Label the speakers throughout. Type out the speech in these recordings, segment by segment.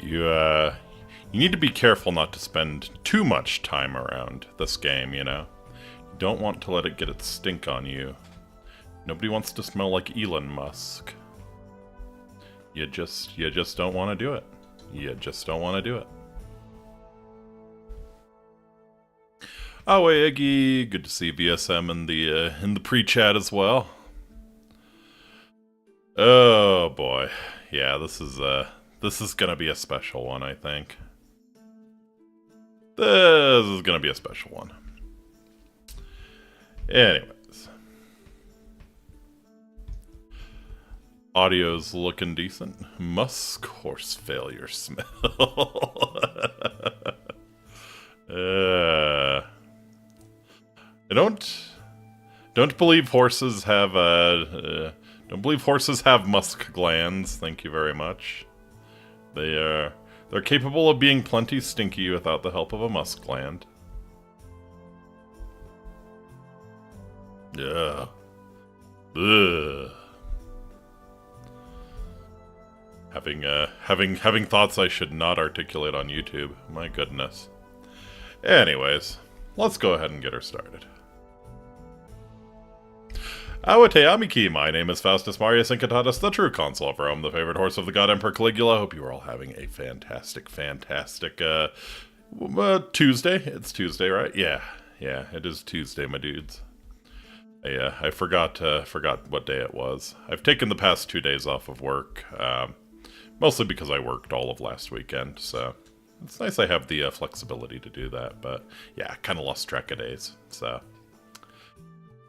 Speaker 1: You need to be careful not to spend too much time around this game, you know? You don't want to let it get its stink on you. Nobody wants to smell like Elon Musk. You just don't want to do it. You just don't want to do it. Oh, hey, Iggy. Good to see VSM in the pre-chat as well. Oh boy, yeah, this is gonna be a special one, I think. This is gonna be a special one. Anyways, audio's looking decent. Musk horse failure smell. I don't believe horses have don't believe horses have musk glands. Thank you very much. They're capable of being plenty stinky without the help of a musk gland. Yeah. Ugh. Having thoughts I should not articulate on YouTube. My goodness. Anyways, let's go ahead and get her started. Awate Amiki, my name is Faustus Marius Incitatus, the true consul of Rome, the favorite horse of the god Emperor Caligula. Hope you are all having a fantastic Tuesday. It's Tuesday, right? Yeah, it is Tuesday, my dudes. I forgot what day it was. I've taken the past 2 days off of work, mostly because I worked all of last weekend, so it's nice I have the flexibility to do that, but yeah, kind of lost track of days, so...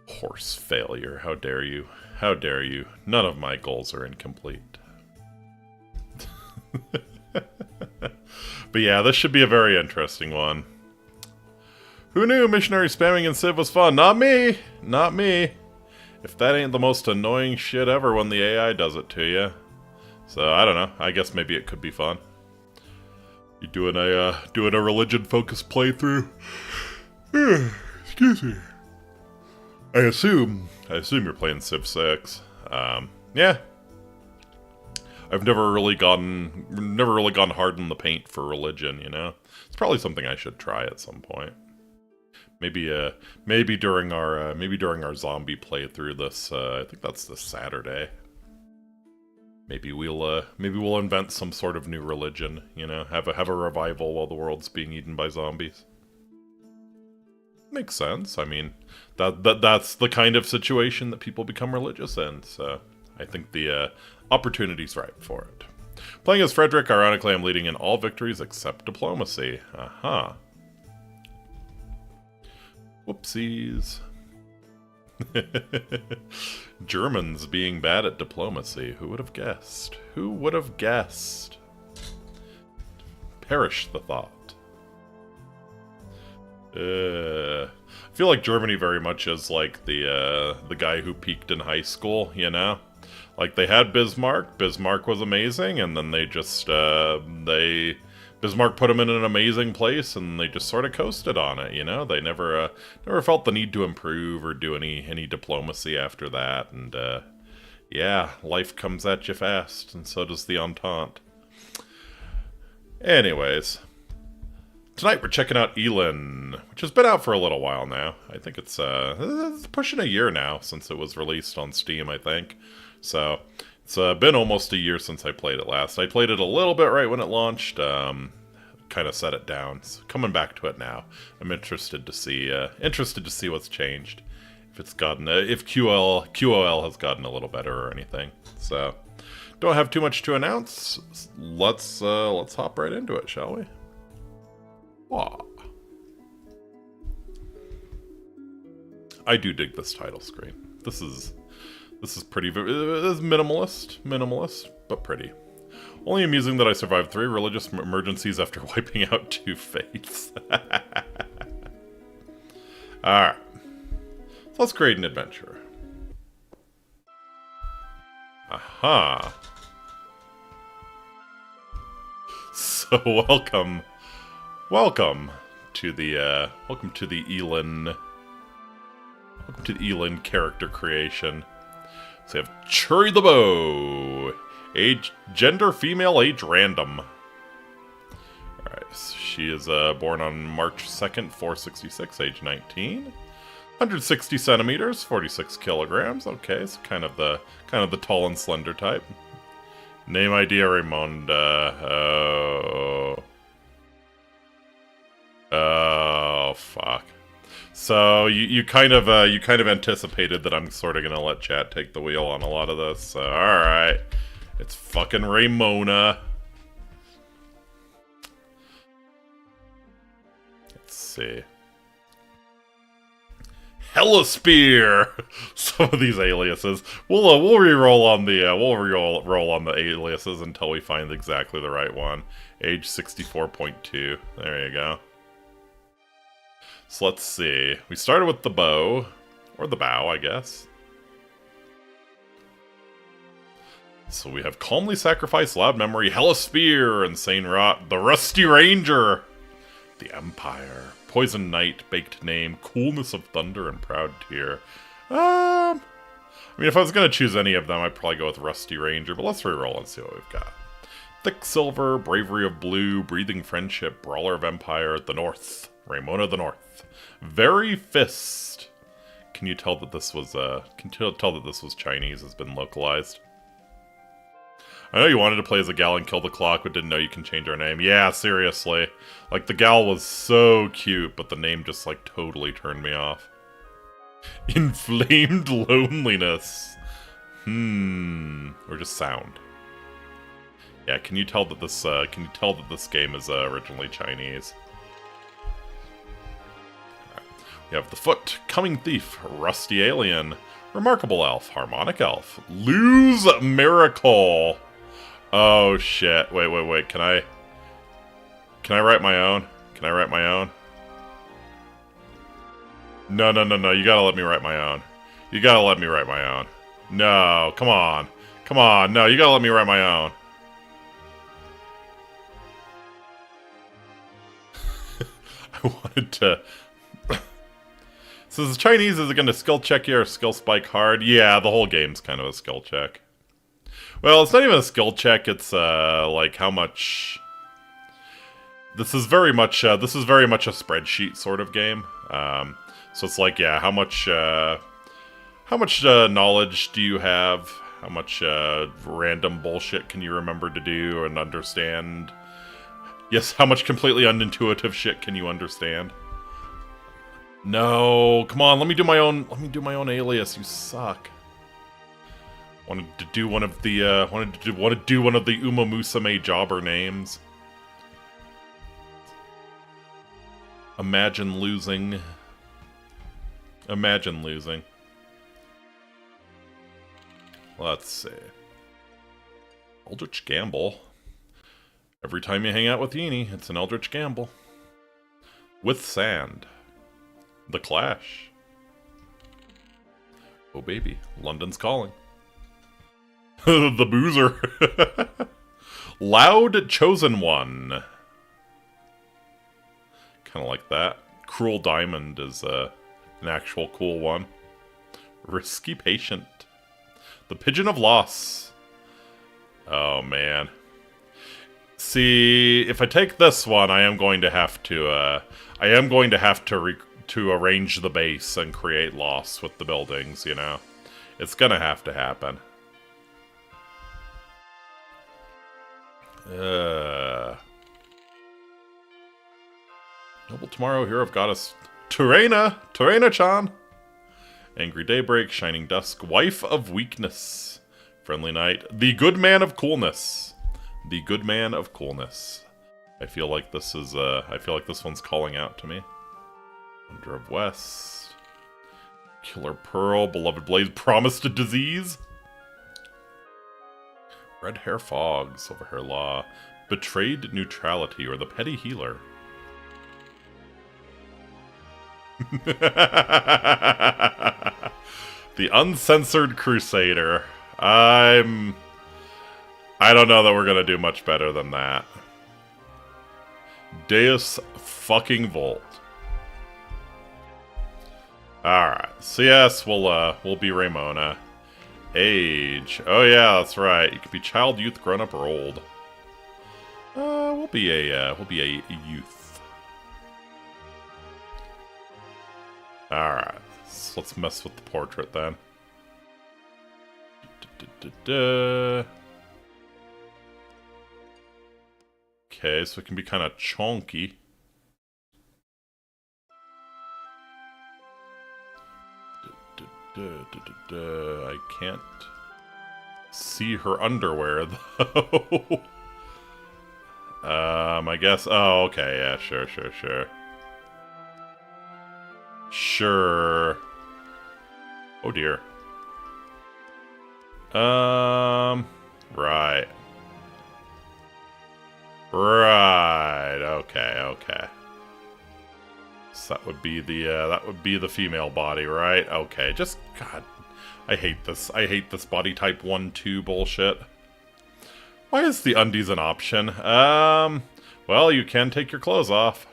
Speaker 1: Horse failure, how dare you? How dare you? None of my goals are incomplete. But yeah, this should be a very interesting one. Who knew missionary spamming in Civ was fun? Not me! Not me! If that ain't the most annoying shit ever when the AI does it to you. So, I don't know. I guess maybe it could be fun. You doing a religion-focused playthrough? Excuse me. I assume you're playing Civ 6. Yeah. I've never really gone hard in the paint for religion, you know? It's probably something I should try at some point. Maybe during our zombie playthrough this I think that's this Saturday. Maybe we'll invent some sort of new religion, you know, have a revival while the world's being eaten by zombies. Makes sense. I mean, that's the kind of situation that people become religious in, so I think the opportunity's right for it. Playing as Frederick, ironically, I'm leading in all victories except diplomacy. Aha. Whoopsies. Germans being bad at diplomacy. Who would have guessed? Who would have guessed? Perish the thought. I feel like Germany very much is like the guy who peaked in high school, you know? Like, they had Bismarck. Bismarck was amazing, and then they just, Bismarck put him in an amazing place, and they just sort of coasted on it, you know? They never felt the need to improve or do any diplomacy after that, and, yeah, life comes at you fast, and so does the Entente. Anyways... Tonight we're checking out Elin, which has been out for a little while now. I think it's pushing a year now since it was released on Steam, I think. So, it's been almost a year since I played it last. I played it a little bit right when it launched, kind of set it down. So coming back to it now. I'm interested to see what's changed. If it's gotten, if QOL has gotten a little better or anything. So, don't have too much to announce. Let's hop right into it, shall we? Wow. I do dig this title screen. This is pretty. It is minimalist, but pretty. Only amusing that I survived 3 religious emergencies after wiping out 2 faiths. Alright. So let's create an adventure. Aha. So Welcome to the Elin character creation. So we have Churi the Bow. Age, gender, female, age, random. Alright, so she is born on March 2nd, 466, age 19. 160 centimeters, 46 kilograms. Okay, so kind of the tall and slender type. Name idea Raimonda. Oh, fuck. So you kind of anticipated that I'm sort of gonna let chat take the wheel on a lot of this. So, all right, it's fucking Ramona. Let's see. Hellespear. Some of these aliases. We'll re-roll on the roll on the aliases until we find exactly the right one. Age 64.2. There you go. So let's see. We started with the bow. Or the bow, I guess. So we have Calmly Sacrifice, Loud Memory, Hellespear, Insane Rot, the Rusty Ranger, the Empire, Poison Knight, Baked Name, Coolness of Thunder, and Proud Tear. I mean, if I was going to choose any of them, I'd probably go with Rusty Ranger, but let's reroll and see what we've got. Thick Silver, Bravery of Blue, Breathing Friendship, Brawler of Empire, the North, Ramona the North, Very Fist. Can you tell that this was Chinese? Has been localized. I know you wanted to play as a gal and kill the clock, but didn't know you can change her name. Yeah, seriously. Like, the gal was so cute, but the name just, like, totally turned me off. Inflamed Loneliness. Or just sound. Yeah, can you tell that this game is originally Chinese? Right. We have the Foot, Coming Thief, Rusty Alien, Remarkable Elf, Harmonic Elf, Lose Miracle. Oh shit! Wait! Can I write my own? Can I write my own? No! You gotta let me write my own. You gotta let me write my own. No! Come on! No! You gotta let me write my own. I wanted to. So the Chinese, is it gonna skill check you or skill spike hard? Yeah, the whole game's kind of a skill check. Well, it's not even a skill check. It's like how much. This is very much a spreadsheet sort of game. So it's like, yeah, how much knowledge do you have? How much random bullshit can you remember to do and understand? Yes, how much completely unintuitive shit can you understand? No, come on, let me do my own alias. You suck. Wanted to do one of the Uma Musume jobber names. Imagine losing. Imagine losing. Let's see. Eldritch Gamble. Every time you hang out with Yini, it's an Eldritch Gamble. With Sand. The Clash. Oh baby, London's Calling. The Boozer. Loud Chosen One. Kind of like that. Cruel Diamond is an actual cool one. Risky Patient. The Pigeon of Loss. Oh man. See, if I take this one, I am going to have to to arrange the base and create loss with the buildings, you know. It's gonna have to happen. Noble Tomorrow, Hero of Goddess Terena-chan. Angry Daybreak, Shining Dusk, Wife of Weakness, Friendly Night, The Good Man of Coolness. The Good Man of Coolness. I feel like this one's calling out to me. Wonder of West. Killer Pearl, Beloved Blade, Promised Disease. Red Hair Fog, Silver Hair Law, Betrayed Neutrality, or the Petty Healer. The Uncensored Crusader. I don't know that we're gonna do much better than that. Deus fucking Volt. Alright, so yes, we'll be Ramona. Age. Oh yeah, that's right. You could be child, youth, grown up, or old. We'll be a youth. Alright. So let's mess with the portrait then. Okay, so it can be kind of chonky. I can't see her underwear, though. I guess... Oh, okay, yeah, sure. Sure. Oh, dear. Right. Right, okay. So that would be the female body, right? Okay, just... God, I hate this. I hate this body type 1-2 bullshit. Why is the undies an option? Well, you can take your clothes off.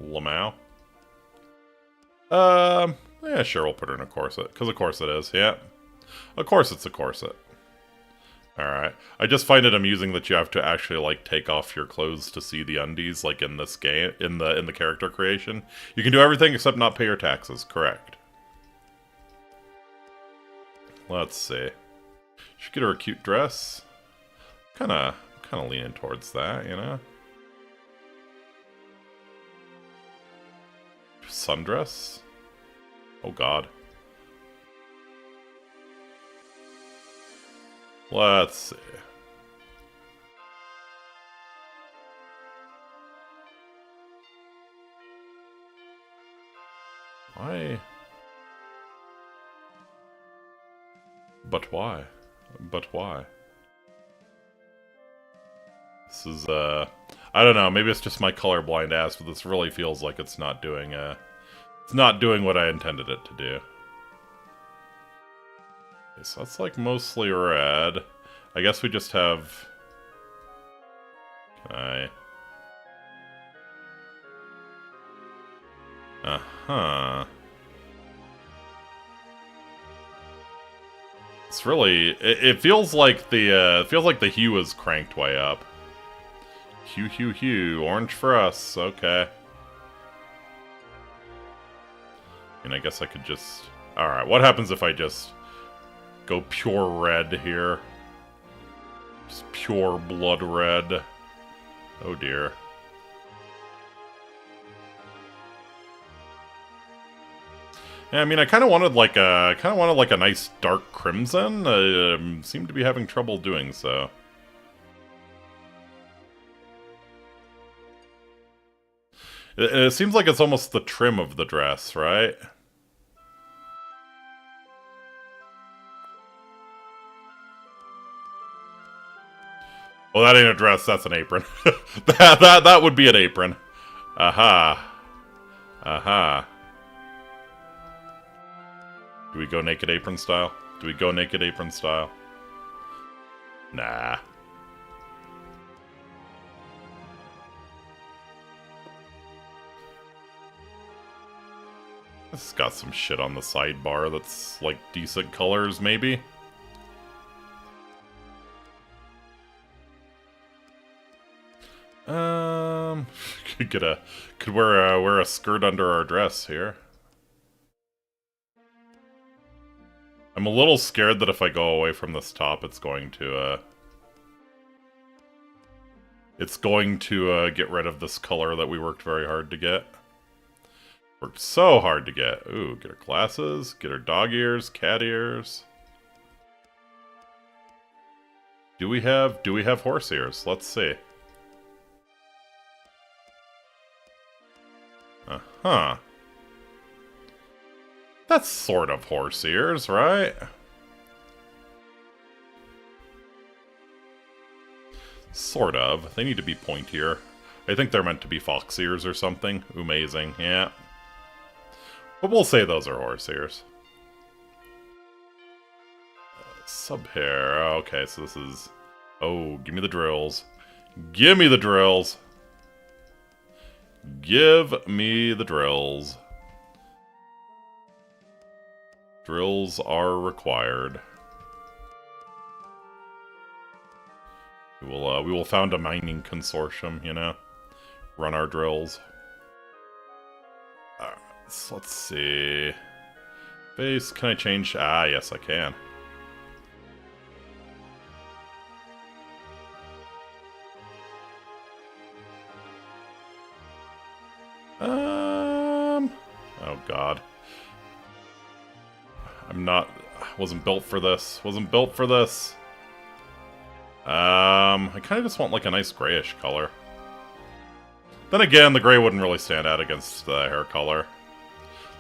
Speaker 1: Lamau. Yeah, sure, we'll put her in a corset. Because of course it is, yeah. Of course it's a corset. Alright. I just find it amusing that you have to actually, like, take off your clothes to see the undies, like, in this game, in the character creation. You can do everything except not pay your taxes, correct. Let's see. Should get her a cute dress. Kinda leaning towards that, you know? Sundress? Oh god. Let's see. Why? But why? But why? This is, I don't know, maybe it's just my colorblind ass, but this really feels like it's not doing what I intended it to do. Okay, so that's like mostly red. I guess we just have... Can I... Uh-huh. It's really... It feels like the hue is cranked way up. Hue. Orange for us. Okay. And I guess I could just... Alright, what happens if I just go pure red here? Just pure blood red. Oh dear. Yeah, I mean, I kind of wanted like a nice dark crimson. I seem to be having trouble doing so. It seems like it's almost the trim of the dress, right? Well, that ain't a dress, that's an apron. that would be an apron. Aha. Aha. Do we go naked apron style? Nah. It's got some shit on the sidebar that's, like, decent colors, maybe? Could wear a skirt under our dress here. I'm a little scared that if I go away from this top, it's going to get rid of this color that we worked very hard to get. Worked so hard to get. Ooh, get her glasses, get her dog ears, cat ears. Do we have horse ears? Let's see. Uh-huh. That's sort of horse ears, right? Sort of. They need to be pointier. I think they're meant to be fox ears or something. Amazing, yeah. But we'll say those are horse ears. Sub-hair. Okay, so this is... Oh, give me the drills. Give me the drills! Give me the drills. Drills are required. We will found a mining consortium, you know? Run our drills. Alright, so let's see. Base, can I change? Ah, yes, I can. Oh god. Wasn't built for this. Wasn't built for this. I kind of just want like a nice grayish color. Then again, the gray wouldn't really stand out against the hair color.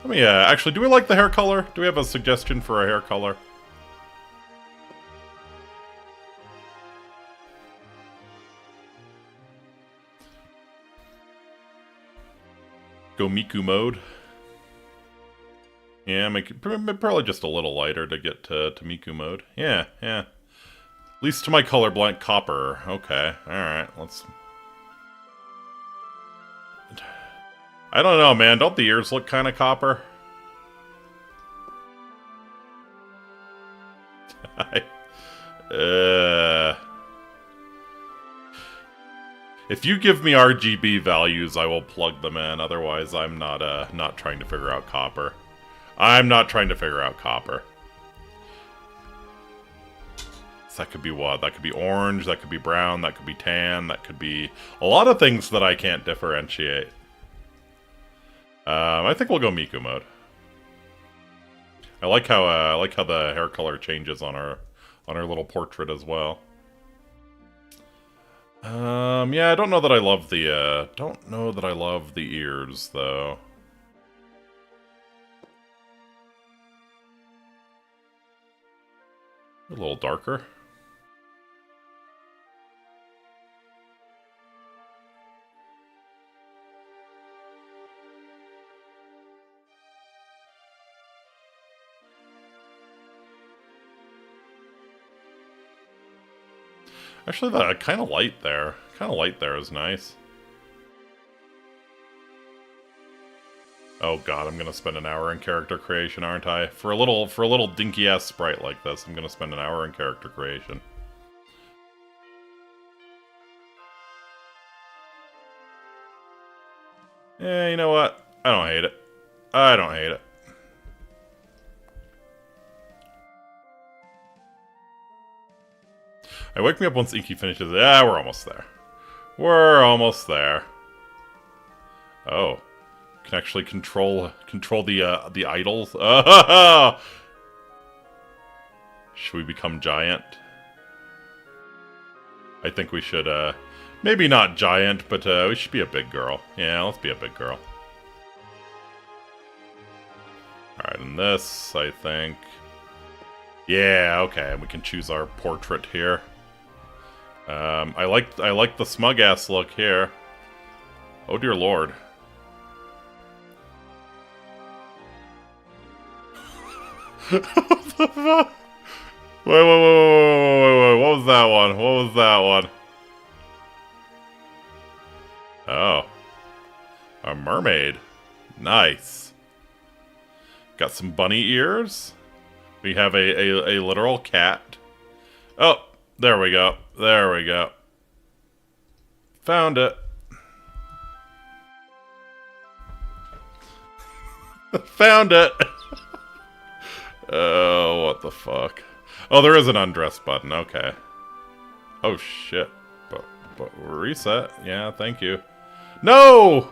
Speaker 1: Let me, actually, do we like the hair color? Do we have a suggestion for a hair color? Go Miku mode. Yeah, make it probably just a little lighter to get to Miku mode. Yeah, yeah. At least to my colorblind copper. Okay, alright, let's... I don't know, man. Don't the ears look kind of copper? If you give me RGB values, I will plug them in. Otherwise, I'm not trying to figure out copper. I'm not trying to figure out copper. So that could be what? That could be orange, that could be brown, that could be tan, that could be a lot of things that I can't differentiate. I think we'll go Miku mode. I like how the hair color changes on our little portrait as well. Yeah, I don't know that I love the ears though. A little darker. Actually, that kind of light there. Kind of light there is nice. Oh god, I'm gonna spend an hour in character creation, aren't I? For a little dinky ass sprite like this, I'm gonna spend an hour in character creation. Yeah, you know what? I don't hate it. I don't hate it. Wake me up once Inky finishes. Yeah, we're almost there. We're almost there. Oh, can actually control the idols. Oh! Should we become giant? I think we should. Maybe not giant, but we should be a big girl. Yeah, let's be a big girl. All right, and this, I think. Yeah, okay, we can choose our portrait here. I like the smug ass look here. Oh dear lord. What the fuck? Wait. What was that one? What was that one? Oh. A mermaid. Nice. Got some bunny ears. We have a literal cat. Oh, there we go. There we go. Found it. Found it. Oh, what the fuck. Oh, there is an undress button. Okay. Oh, shit. But reset. Yeah, thank you. No!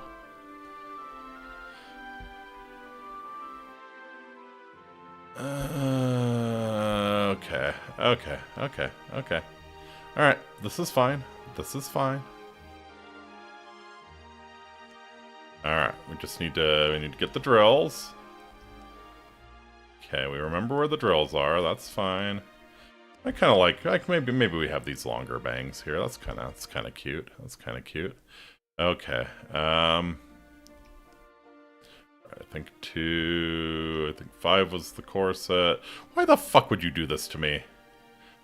Speaker 1: Okay. Alright, this is fine. This is fine. Alright, we just need to get the drills. Okay, we remember where the drills are. That's fine. I kind of like maybe we have these longer bangs here. That's kind of cute. That's kind of cute. Okay. I think 2. I think 5 was the corset. Why the fuck would you do this to me?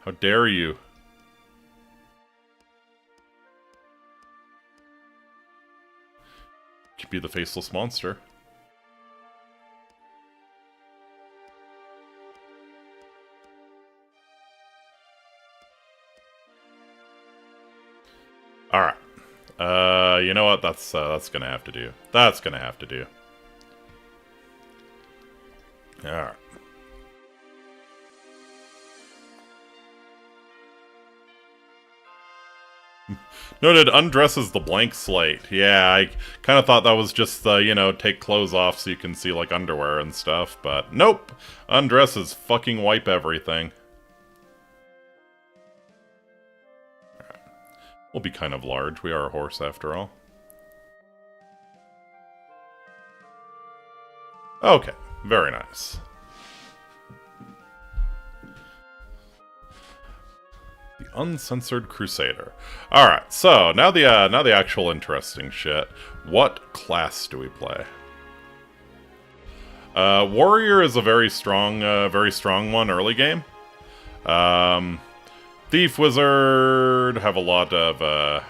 Speaker 1: How dare you? Could be the faceless monster. you know what? That's gonna have to do. That's gonna have to do. Alright. Noted, undresses the blank slate. Yeah, I kind of thought that was just the, you know, take clothes off so you can see, like, underwear and stuff, but nope! Undresses fucking wipe everything. Alright. We'll be kind of large. We are a horse, after all. Okay, very nice. The Uncensored Crusader. Alright, so now the actual interesting shit. What class do we play? Warrior is a very strong one early game. Thief, Wizard have a lot of a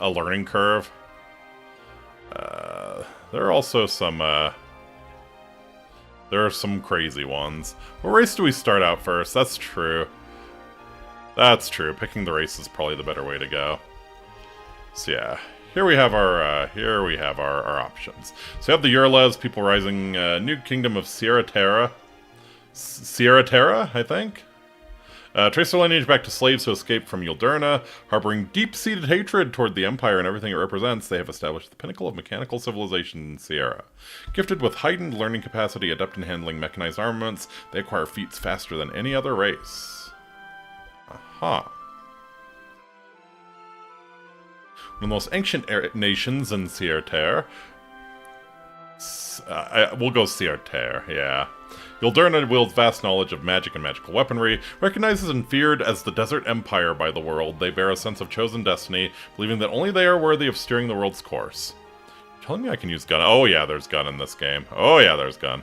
Speaker 1: learning curve. There are also some there are some crazy ones. What race do we start out first? That's true. That's true. Picking the race is probably the better way to go. So yeah, here we have our options. So we have the Llerose, people rising, new kingdom of Sierra Terra, I think. Trace their lineage back to slaves who escaped from Yldurna, harboring deep-seated hatred toward the Empire and everything it represents. They have established the pinnacle of mechanical civilization in Sierra. Gifted with heightened learning capacity, adept in handling mechanized armaments, they acquire feats faster than any other race. Aha. One of the most ancient nations in Sierra Terra. We'll go Sierra Terra, yeah. Yldurna wields vast knowledge of magic and magical weaponry, recognizes and feared as the Desert Empire by the world. They bear a sense of chosen destiny, believing that only they are worthy of steering the world's course. You're telling me I can use gun? Oh yeah, there's gun in this game. Oh yeah, there's gun.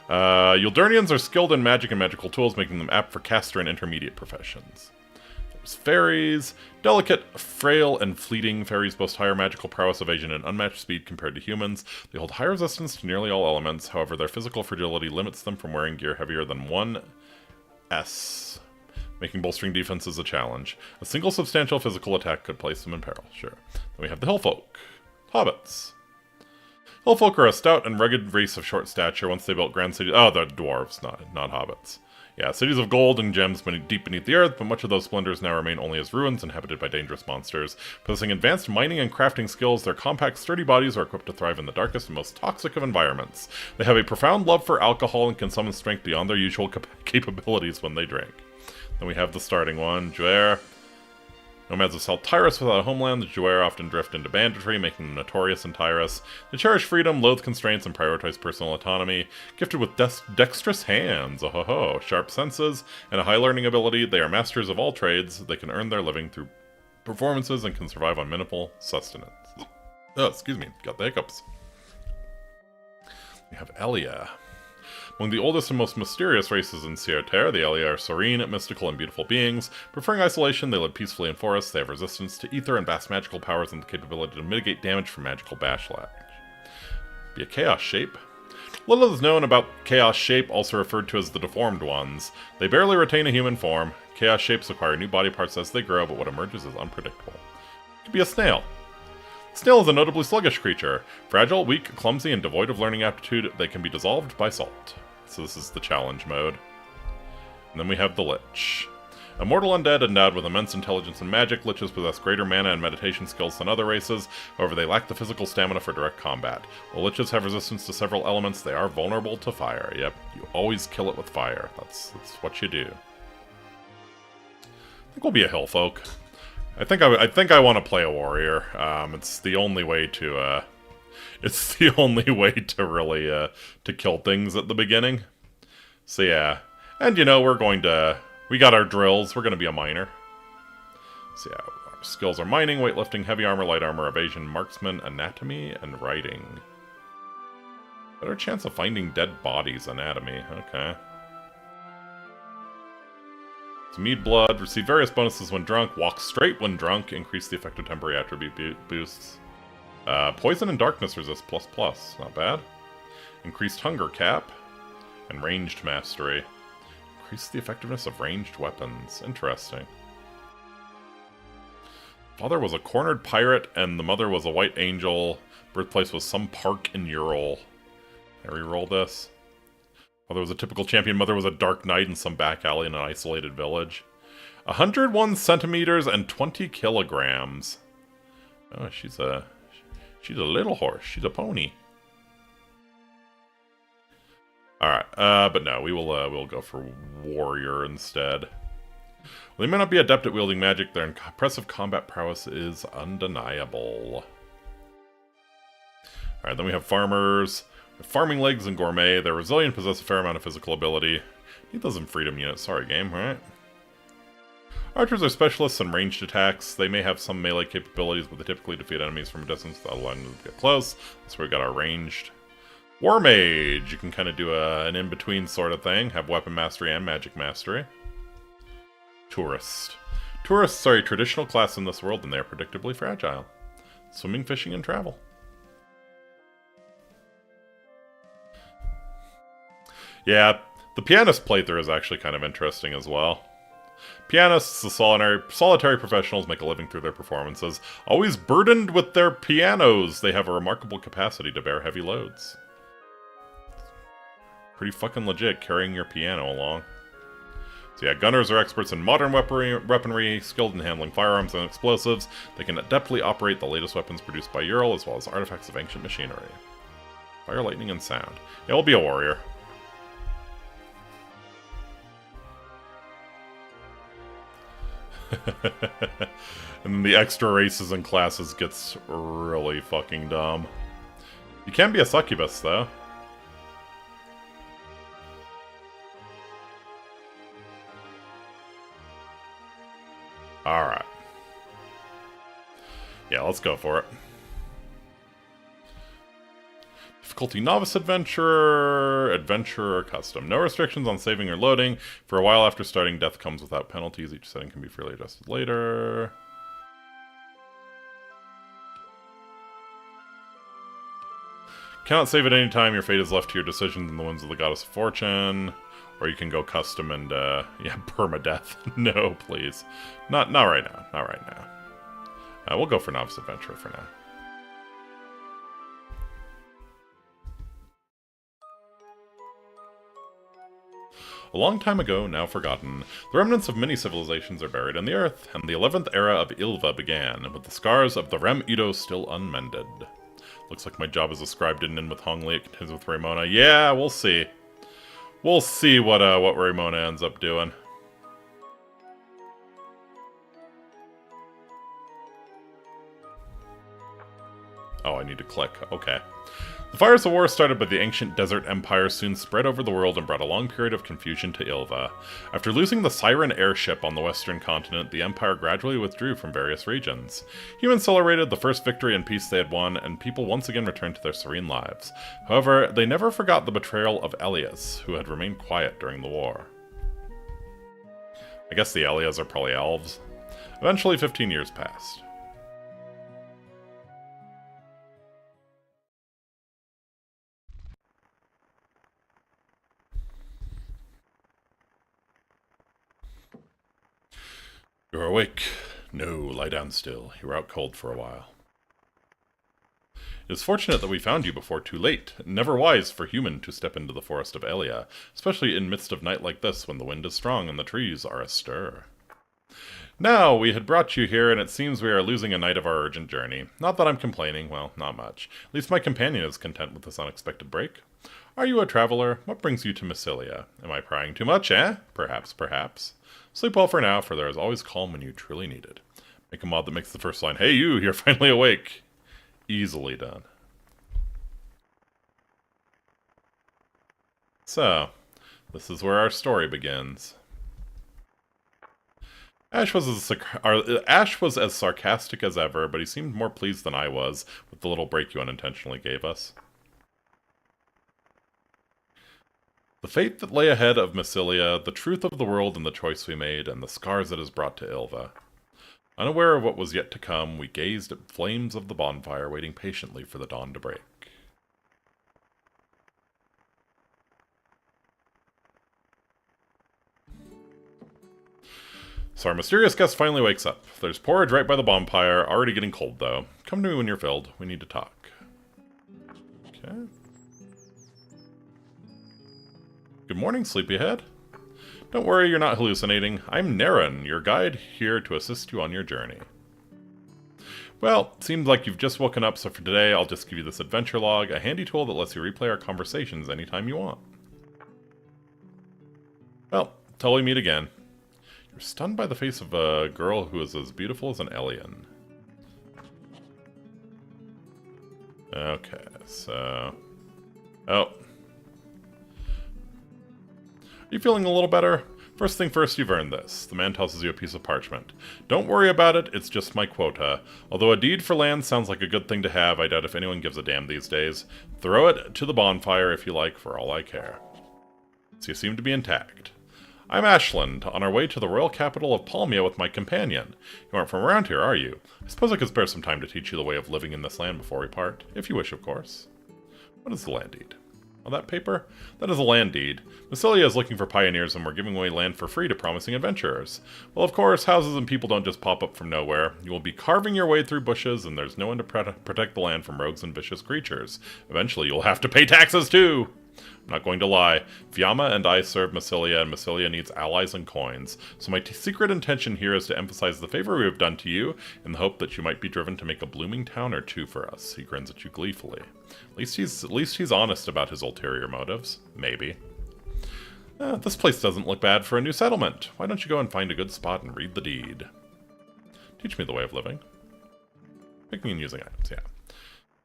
Speaker 1: Yldurnians are skilled in magic and magical tools, making them apt for caster and intermediate professions. There's fairies. Delicate, frail, and fleeting, fairies boast higher magical prowess, evasion, and unmatched speed compared to humans. They hold high resistance to nearly all elements, however their physical fragility limits them from wearing gear heavier than 1s, making bolstering defenses a challenge. A single substantial physical attack could place them in peril, sure. Then we have the Hillfolk. Hobbits. Hillfolk are a stout and rugged race of short stature. Once they built grand cities... Oh, they're dwarves, not hobbits. Yeah, cities of gold and gems deep beneath the earth, but much of those splendors now remain only as ruins inhabited by dangerous monsters. Possessing advanced mining and crafting skills, their compact, sturdy bodies are equipped to thrive in the darkest and most toxic of environments. They have a profound love for alcohol and can summon strength beyond their usual capabilities when they drink. Then we have the starting one, Juer. Nomads of South Tyrus without a homeland, the Juer often drift into banditry, making them notorious in Tyrus. They cherish freedom, loathe constraints, and prioritize personal autonomy. Gifted with dexterous hands, oh-ho-ho, sharp senses, and a high learning ability, they are masters of all trades. They can earn their living through performances and can survive on minimal sustenance. Oh, excuse me, got the hiccups. We have Elia. Among the oldest and most mysterious races in Sierra Terra, the Elia are serene, mystical, and beautiful beings. Preferring isolation, they live peacefully in forests. They have resistance to ether and vast magical powers and the capability to mitigate damage from magical backlash. Be a chaos shape. Little is known about chaos shape, also referred to as the deformed ones. They barely retain a human form. Chaos shapes acquire new body parts as they grow, but what emerges is unpredictable. It could be a snail. Snail is a notably sluggish creature. Fragile, weak, clumsy, and devoid of learning aptitude, they can be dissolved by salt. So this is the challenge mode. And then we have the Lich. Immortal undead endowed with immense intelligence and magic, Liches possess greater mana and meditation skills than other races, however they lack the physical stamina for direct combat. While Liches have resistance to several elements, they are vulnerable to fire. Yep, you always kill it with fire. That's what you do. I think we'll be a Hillfolk. I think I want to play a warrior. It's the only way to really to kill things at the beginning. So yeah, and you know we got our drills. We're gonna be a miner. So yeah, our skills are mining, weightlifting, heavy armor, light armor, evasion, marksman, anatomy, and writing. Better chance of finding dead bodies. Anatomy. Okay. Mead blood, receive various bonuses when drunk, walk straight when drunk, increase the effective temporary attribute boosts. Poison and darkness resist ++, not bad. Increased hunger cap, and ranged mastery. Increase the effectiveness of ranged weapons, interesting. Father was a cornered pirate, and the mother was a white angel. Birthplace was some park in Ural. Can I reroll this? Father was a typical champion. Mother was a dark knight in some back alley in an isolated village. 101 centimeters and 20 kilograms. Oh, she's a little horse. She's a pony. Alright, but no, we'll go for warrior instead. Well, they may not be adept at wielding magic, their impressive combat prowess is undeniable. Alright, then we have farmers. Farming legs and gourmet. They're resilient, possess a fair amount of physical ability. Need those in freedom units. Sorry, game, right? Archers are specialists in ranged attacks. They may have some melee capabilities, but they typically defeat enemies from a distance without allowing them to get close. That's where we got our ranged. War Mage! You can kind of do an in-between sort of thing. Have weapon mastery and magic mastery. Tourist. Tourists are a traditional class in this world, and they are predictably fragile. Swimming, fishing, and travel. Yeah, the pianist playthrough is actually kind of interesting as well. Pianists, the solitary professionals, make a living through their performances. Always burdened with their pianos, they have a remarkable capacity to bear heavy loads. Pretty fucking legit, carrying your piano along. So yeah, gunners are experts in modern weaponry, skilled in handling firearms and explosives. They can adeptly operate the latest weapons produced by Ural, as well as artifacts of ancient machinery. Fire, lightning, and sound. Yeah, we'll be a warrior. And then the extra races and classes gets really fucking dumb. You can be a succubus, though. Alright. Yeah, let's go for it. Difficulty Novice Adventurer, Adventurer, Custom. No restrictions on saving or loading. For a while after starting, death comes without penalties. Each setting can be freely adjusted later. Cannot save at any time. Your fate is left to your decisions and the whims of the Goddess of Fortune. Or you can go custom and, yeah, permadeath. No, please. Not right now. Not right now. We'll go for Novice Adventurer for now. A long time ago, now forgotten, the remnants of many civilizations are buried in the earth, and the 11th era of Ilva began, with the scars of the Rem Ito still unmended. Looks like my job as a scribe didn't end with Hongli, it continues with Ramona. Yeah, we'll see. We'll see what Ramona ends up doing. Oh, I need to click. Okay. The fires of war started by the ancient desert empire soon spread over the world and brought a long period of confusion to Ilva. After losing the Siren airship on the western continent, the empire gradually withdrew from various regions. Humans celebrated the first victory and peace they had won, and people once again returned to their serene lives. However, they never forgot the betrayal of Elias, who had remained quiet during the war. I guess the Elias are probably elves. Eventually, 15 years passed. You're awake. No, lie down still. You were out cold for a while. It is fortunate that we found you before too late. Never wise for human to step into the forest of Elia, especially in midst of night like this when the wind is strong and the trees are astir. Now, we had brought you here, and it seems we are losing a night of our urgent journey. Not that I'm complaining, well, not much. At least my companion is content with this unexpected break. Are you a traveler? What brings you to Massilia? Am I prying too much, eh? Perhaps, perhaps. Sleep well for now, for there is always calm when you truly need it. Make a mod that makes the first line, "Hey you, you're finally awake." Easily done. So, this is where our story begins. Ash was as sarcastic as ever, but he seemed more pleased than I was with the little break you unintentionally gave us. The fate that lay ahead of Massilia, the truth of the world and the choice we made, and the scars it has brought to Ilva. Unaware of what was yet to come, we gazed at flames of the bonfire, waiting patiently for the dawn to break. So our mysterious guest finally wakes up. There's porridge right by the bonfire, already getting cold though. Come to me when you're filled. We need to talk. Okay. Good morning, sleepyhead. Don't worry, you're not hallucinating. I'm Naren, your guide, here to assist you on your journey. Well, seems like you've just woken up, so for today I'll just give you this adventure log, a handy tool that lets you replay our conversations anytime you want. Well, till we meet again. You're stunned by the face of a girl who is as beautiful as an Elin. Okay, so... Oh. Are you feeling a little better? First thing first, you've earned this. The man tosses you a piece of parchment. Don't worry about it, it's just my quota. Although a deed for land sounds like a good thing to have, I doubt if anyone gives a damn these days. Throw it to the bonfire if you like, for all I care. So you seem to be intact. I'm Ashland, on our way to the royal capital of Palmia with my companion. You aren't from around here, are you? I suppose I could spare some time to teach you the way of living in this land before we part, if you wish, of course. What is the land deed? Oh, that paper? That is a land deed. Massilia is looking for pioneers and we're giving away land for free to promising adventurers. Well, of course, houses and people don't just pop up from nowhere. You will be carving your way through bushes and there's no one to protect the land from rogues and vicious creatures. Eventually, you'll have to pay taxes too! I'm not going to lie. Fiamma and I serve Massilia, and Massilia needs allies and coins. So my secret intention here is to emphasize the favor we have done to you, in the hope that you might be driven to make a blooming town or two for us. He grins at you gleefully. At least he's honest about his ulterior motives. Maybe. This place doesn't look bad for a new settlement. Why don't you go and find a good spot and read the deed? Teach me the way of living. Picking and using items, yeah.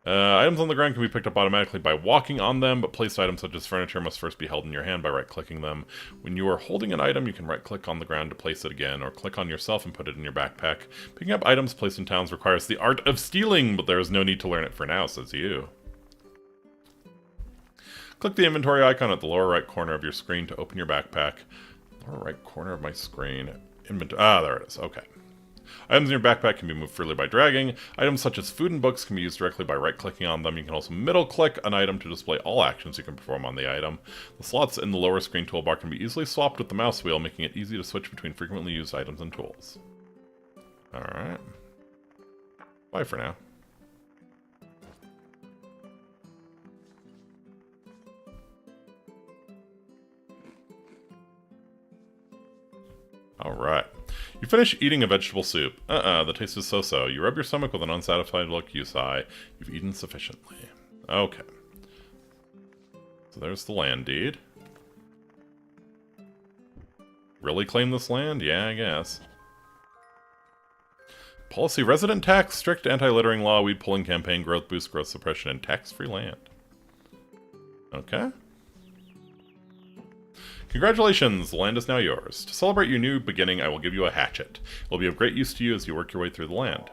Speaker 1: Items on the ground can be picked up automatically by walking on them, but placed items such as furniture must first be held in your hand by right-clicking them. When you are holding an item, you can right-click on the ground to place it again, or click on yourself and put it in your backpack. Picking up items placed in towns requires the art of stealing, but there is no need to learn it for now, says you. Click the inventory icon at the lower right corner of your screen to open your backpack. Lower right corner of my screen. Inventory. Ah, there it is. Okay. Items in your backpack can be moved freely by dragging. Items such as food and books can be used directly by right-clicking on them. You can also middle-click an item to display all actions you can perform on the item. The slots in the lower screen toolbar can be easily swapped with the mouse wheel, making it easy to switch between frequently used items and tools. Alright. Bye for now. Alright. You finish eating a vegetable soup. The taste is so-so. You rub your stomach with an unsatisfied look. You sigh. You've eaten sufficiently. Okay. So there's the land deed. Really claim this land? Yeah, I guess. Policy: resident tax, strict anti-littering law, weed pulling campaign, growth boost, growth suppression, and tax-free land. Okay. Congratulations, the land is now yours. To celebrate your new beginning, I will give you a hatchet. It will be of great use to you as you work your way through the land.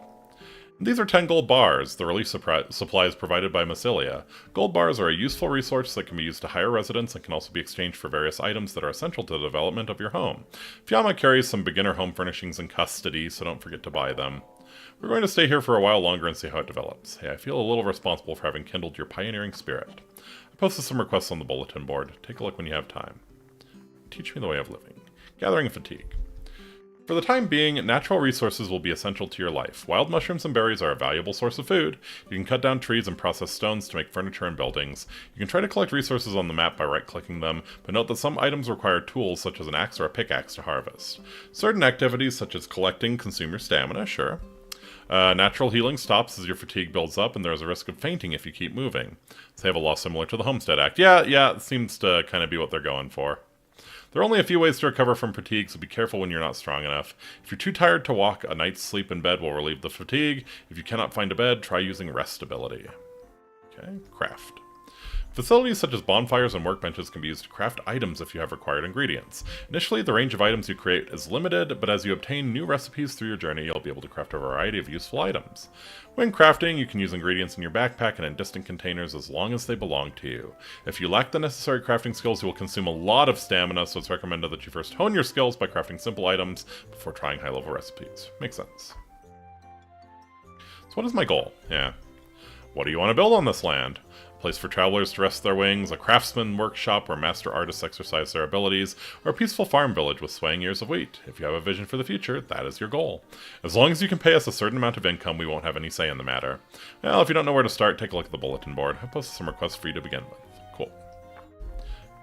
Speaker 1: And these are 10 gold bars, the relief supplies provided by Massilia. Gold bars are a useful resource that can be used to hire residents and can also be exchanged for various items that are essential to the development of your home. Fiamma carries some beginner home furnishings in custody, so don't forget to buy them. We're going to stay here for a while longer and see how it develops. Hey, I feel a little responsible for having kindled your pioneering spirit. I posted some requests on the bulletin board. Take a look when you have time. Teach me the way of living. Gathering fatigue. For the time being, natural resources will be essential to your life. Wild mushrooms and berries are a valuable source of food. You can cut down trees and process stones to make furniture and buildings. You can try to collect resources on the map by right-clicking them, but note that some items require tools such as an axe or a pickaxe to harvest. Certain activities such as collecting consume your stamina, sure. Natural healing stops as your fatigue builds up, and there is a risk of fainting if you keep moving. So they have a law similar to the Homestead Act. Yeah, it seems to kind of be what they're going for. There are only a few ways to recover from fatigue, so be careful when you're not strong enough. If you're too tired to walk, a night's sleep in bed will relieve the fatigue. If you cannot find a bed, try using rest ability. Okay, craft. Facilities such as bonfires and workbenches can be used to craft items if you have required ingredients. Initially, the range of items you create is limited, but as you obtain new recipes through your journey, you'll be able to craft a variety of useful items. When crafting, you can use ingredients in your backpack and in distant containers as long as they belong to you. If you lack the necessary crafting skills, you will consume a lot of stamina, so it's recommended that you first hone your skills by crafting simple items before trying high-level recipes. Makes sense. So what is my goal? Yeah. What do you want to build on this land? A place for travelers to rest their wings, a craftsman workshop where master artists exercise their abilities, or a peaceful farm village with swaying ears of wheat. If you have a vision for the future, that is your goal. As long as you can pay us a certain amount of income, we won't have any say in the matter. Well, if you don't know where to start, take a look at the bulletin board. I've posted some requests for you to begin with. Cool.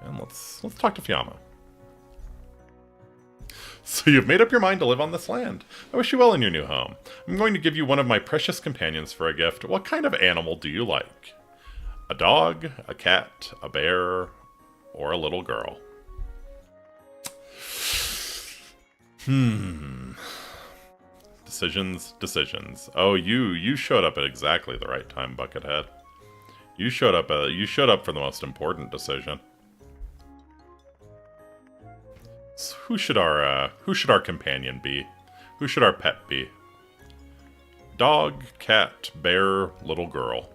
Speaker 1: And let's talk to Fiamma. So you've made up your mind to live on this land. I wish you well in your new home. I'm going to give you one of my precious companions for a gift. What kind of animal do you like? A dog, a cat, a bear, or a little girl? Decisions. Oh, you showed up at exactly the right time, Buckethead. You showed up for the most important decision. So who should our companion be? Who should our pet be? Dog, cat, bear, little girl.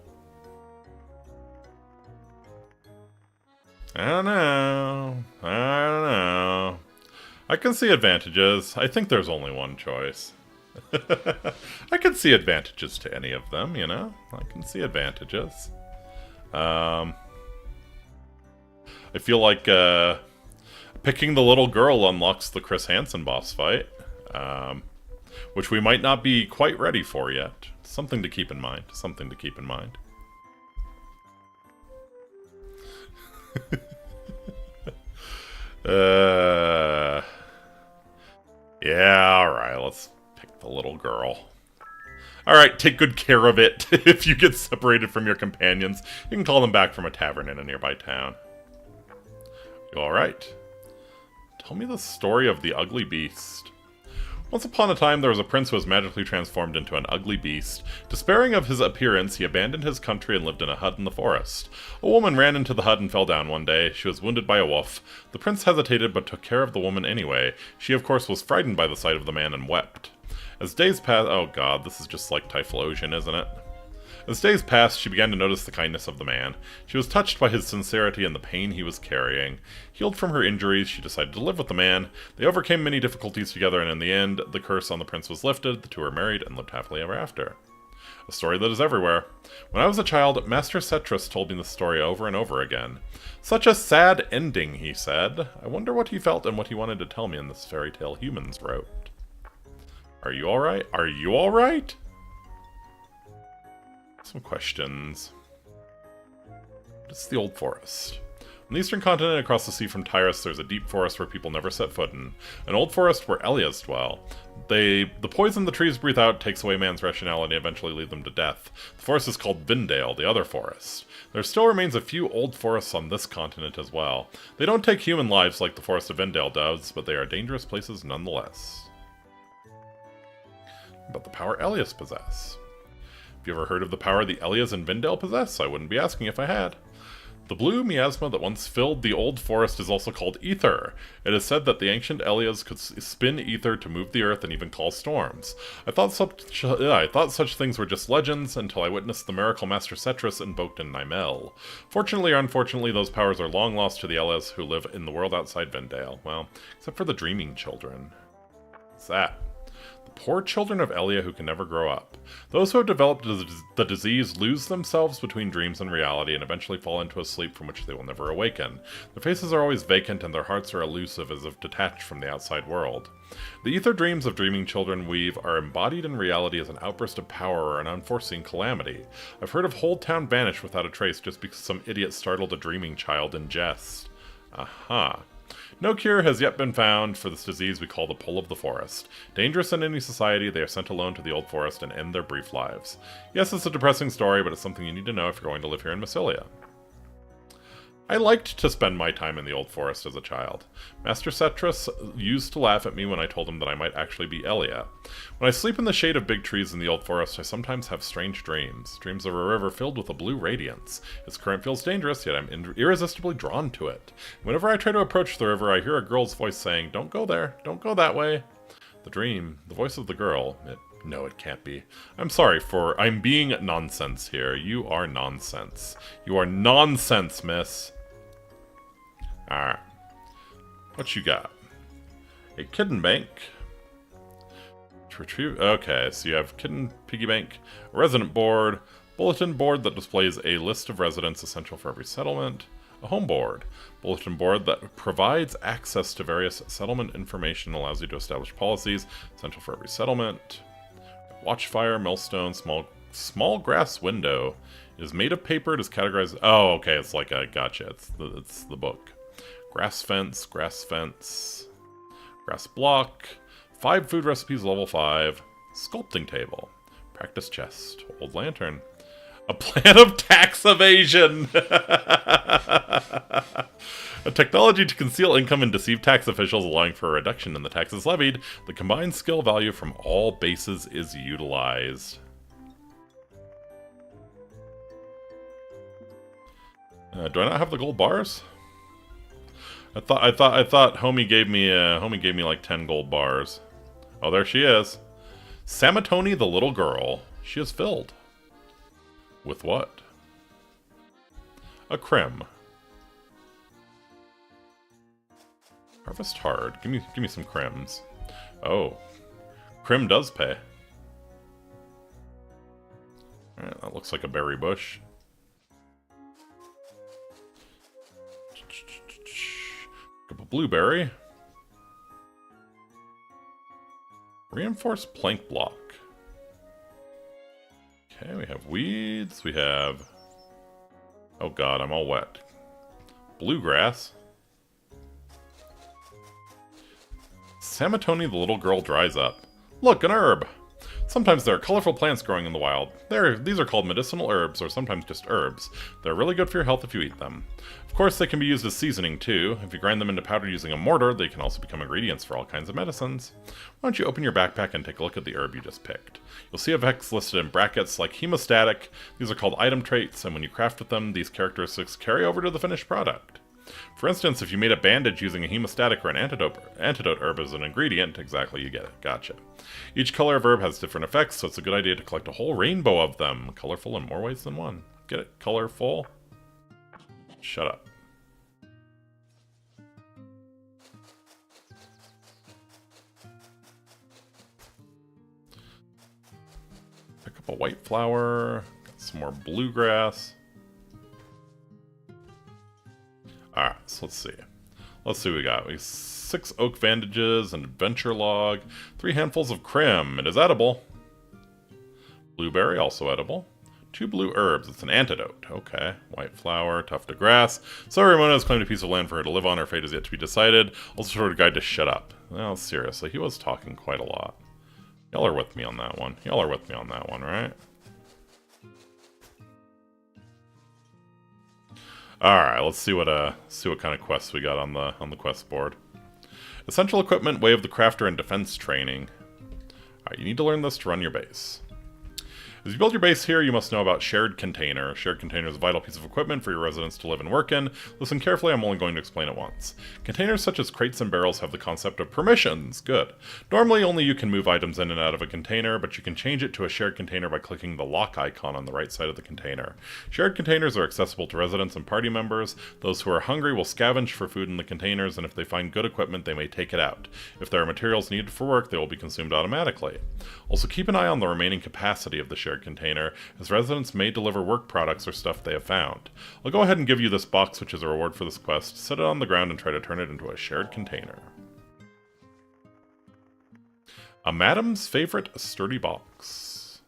Speaker 1: I don't know. I can see advantages. I think there's only one choice. I can see advantages to any of them, you know? I can see advantages. I feel like, picking the little girl unlocks the Chris Hansen boss fight, which we might not be quite ready for yet. Something to keep in mind. Yeah, alright, let's pick the little girl. Alright, take good care of it. If you get separated from your companions, you can call them back from a tavern in a nearby town. You alright? Tell me the story of the ugly beast. Once upon a time, there was a prince who was magically transformed into an ugly beast. Despairing of his appearance, he abandoned his country and lived in a hut in the forest. A woman ran into the hut and fell down one day. She was wounded by a wolf. The prince hesitated but took care of the woman anyway. She, of course, was frightened by the sight of the man and wept. As days passed... Oh god, this is just like Typhlosion, isn't it? As days passed, she began to notice the kindness of the man. She was touched by his sincerity and the pain he was carrying. Healed from her injuries, she decided to live with the man. They overcame many difficulties together, and in the end, the curse on the prince was lifted. The two were married and lived happily ever after. A story that is everywhere. When I was a child, Master Cetrus told me the story over and over again. Such a sad ending, he said. I wonder what he felt and what he wanted to tell me in this fairy tale humans wrote. Are you alright? Are you alright? Some questions. It's the Old Forest. On the eastern continent across the sea from Tyrus, there's a deep forest where people never set foot in. An old forest where Elias dwell. The poison the trees breathe out takes away man's rationality and eventually lead them to death. The forest is called Vindale, the other forest. There still remains a few old forests on this continent as well. They don't take human lives like the forest of Vindale does, but they are dangerous places nonetheless. About the power Elias possess. Have you ever heard of the power the Elias and Vindale possess? I wouldn't be asking if I had. The blue miasma that once filled the old forest is also called ether. It is said that the ancient Elias could spin ether to move the earth and even cause storms. I thought such things were just legends until I witnessed the miracle Master Cetrus invoked in Nymel. Fortunately or unfortunately, those powers are long lost to the Elias who live in the world outside Vindale. Well, except for the dreaming children. What's that? Poor children of Elia who can never grow up. Those who have developed the disease lose themselves between dreams and reality and eventually fall into a sleep from which they will never awaken. Their faces are always vacant and their hearts are elusive as if detached from the outside world. The ether dreams of dreaming children weave are embodied in reality as an outburst of power or an unforeseen calamity. I've heard of whole town vanish without a trace just because some idiot startled a dreaming child in jest. Aha. No cure has yet been found for this disease we call the pull of the forest. Dangerous in any society, they are sent alone to the old forest and end their brief lives. Yes, it's a depressing story, but it's something you need to know if you're going to live here in Massilia. I liked to spend my time in the old forest as a child. Master Cetrus used to laugh at me when I told him that I might actually be Elia. When I sleep in the shade of big trees in the old forest, I sometimes have strange dreams. Dreams of a river filled with a blue radiance. Its current feels dangerous, yet I'm irresistibly drawn to it. Whenever I try to approach the river, I hear a girl's voice saying, "Don't go there, don't go that way." The dream, the voice of the girl, no, it can't be. I'm being nonsense here. You are nonsense. You are nonsense, miss. Alright. What you got? A kitten bank. To retrieve... Okay, so you have kitten piggy bank, a resident board, Bulletin board that displays a list of residents essential for every settlement. A home board. Bulletin board that provides access to various settlement information, allows you to establish policies essential for every settlement. Watchfire, millstone, small grass window. It is made of paper. It is categorized. Oh, okay. It's like a gotcha. It's the book. Grass fence, grass block. 5 food recipes, level 5. Sculpting table. Practice chest. Old lantern. A plan of tax evasion! A technology to conceal income and deceive tax officials, allowing for a reduction in the taxes levied. The combined skill value from all bases is utilized. Do I not have the gold bars? I thought homie gave me like 10 gold bars. Oh, there she is. Samatoni, the little girl. She is filled. With what? A crim. Harvest hard. Give me some crims. Oh. Crim does pay. Alright, that looks like a berry bush. Pick up a blueberry. Reinforced plank block. Okay, we have weeds. We have... Oh god, I'm all wet. Bluegrass. Samatoni, the little girl, dries up. Look, an herb! Sometimes there are colorful plants growing in the wild. These are called medicinal herbs, or sometimes just herbs. They're really good for your health if you eat them. Of course, they can be used as seasoning too. If you grind them into powder using a mortar, they can also become ingredients for all kinds of medicines. Why don't you open your backpack and take a look at the herb you just picked. You'll see effects listed in brackets like hemostatic. These are called item traits, and when you craft with them, these characteristics carry over to the finished product. For instance, if you made a bandage using a hemostatic or an antidote herb as an ingredient, exactly, you get it. Gotcha. Each color of herb has different effects, so it's a good idea to collect a whole rainbow of them. Colorful in more ways than one. Get it? Colorful? Shut up. Pick up a white flower. Got some more bluegrass. Alright, so let's see. Let's see what we got. We have 6 oak bandages, an adventure log, 3 handfuls of crim. It is edible. Blueberry, also edible. 2 blue herbs. It's an antidote. Okay. White flower, tuft of grass. So Ramona has claimed a piece of land for her to live on. Her fate is yet to be decided. Also sort of guide to shut up. Well, seriously, he was talking quite a lot. Y'all are with me on that one. Y'all are with me on that one, right? Alright, let's see what kind of quests we got on the quest board. Essential equipment, way of the crafter, and defense training. Alright, you need to learn this to run your base. As you build your base here, you must know about shared container. Shared container is a vital piece of equipment for your residents to live and work in. Listen carefully, I'm only going to explain it once. Containers such as crates and barrels have the concept of permissions. Good. Normally, only you can move items in and out of a container, but you can change it to a shared container by clicking the lock icon on the right side of the container. Shared containers are accessible to residents and party members. Those who are hungry will scavenge for food in the containers, and if they find good equipment, they may take it out. If there are materials needed for work, they will be consumed automatically. Also, keep an eye on the remaining capacity of the shared container, as residents may deliver work products or stuff they have found. I'll go ahead and give you this box, which is a reward for this quest. Set it on the ground and try to turn it into a shared container. A madam's favorite sturdy box.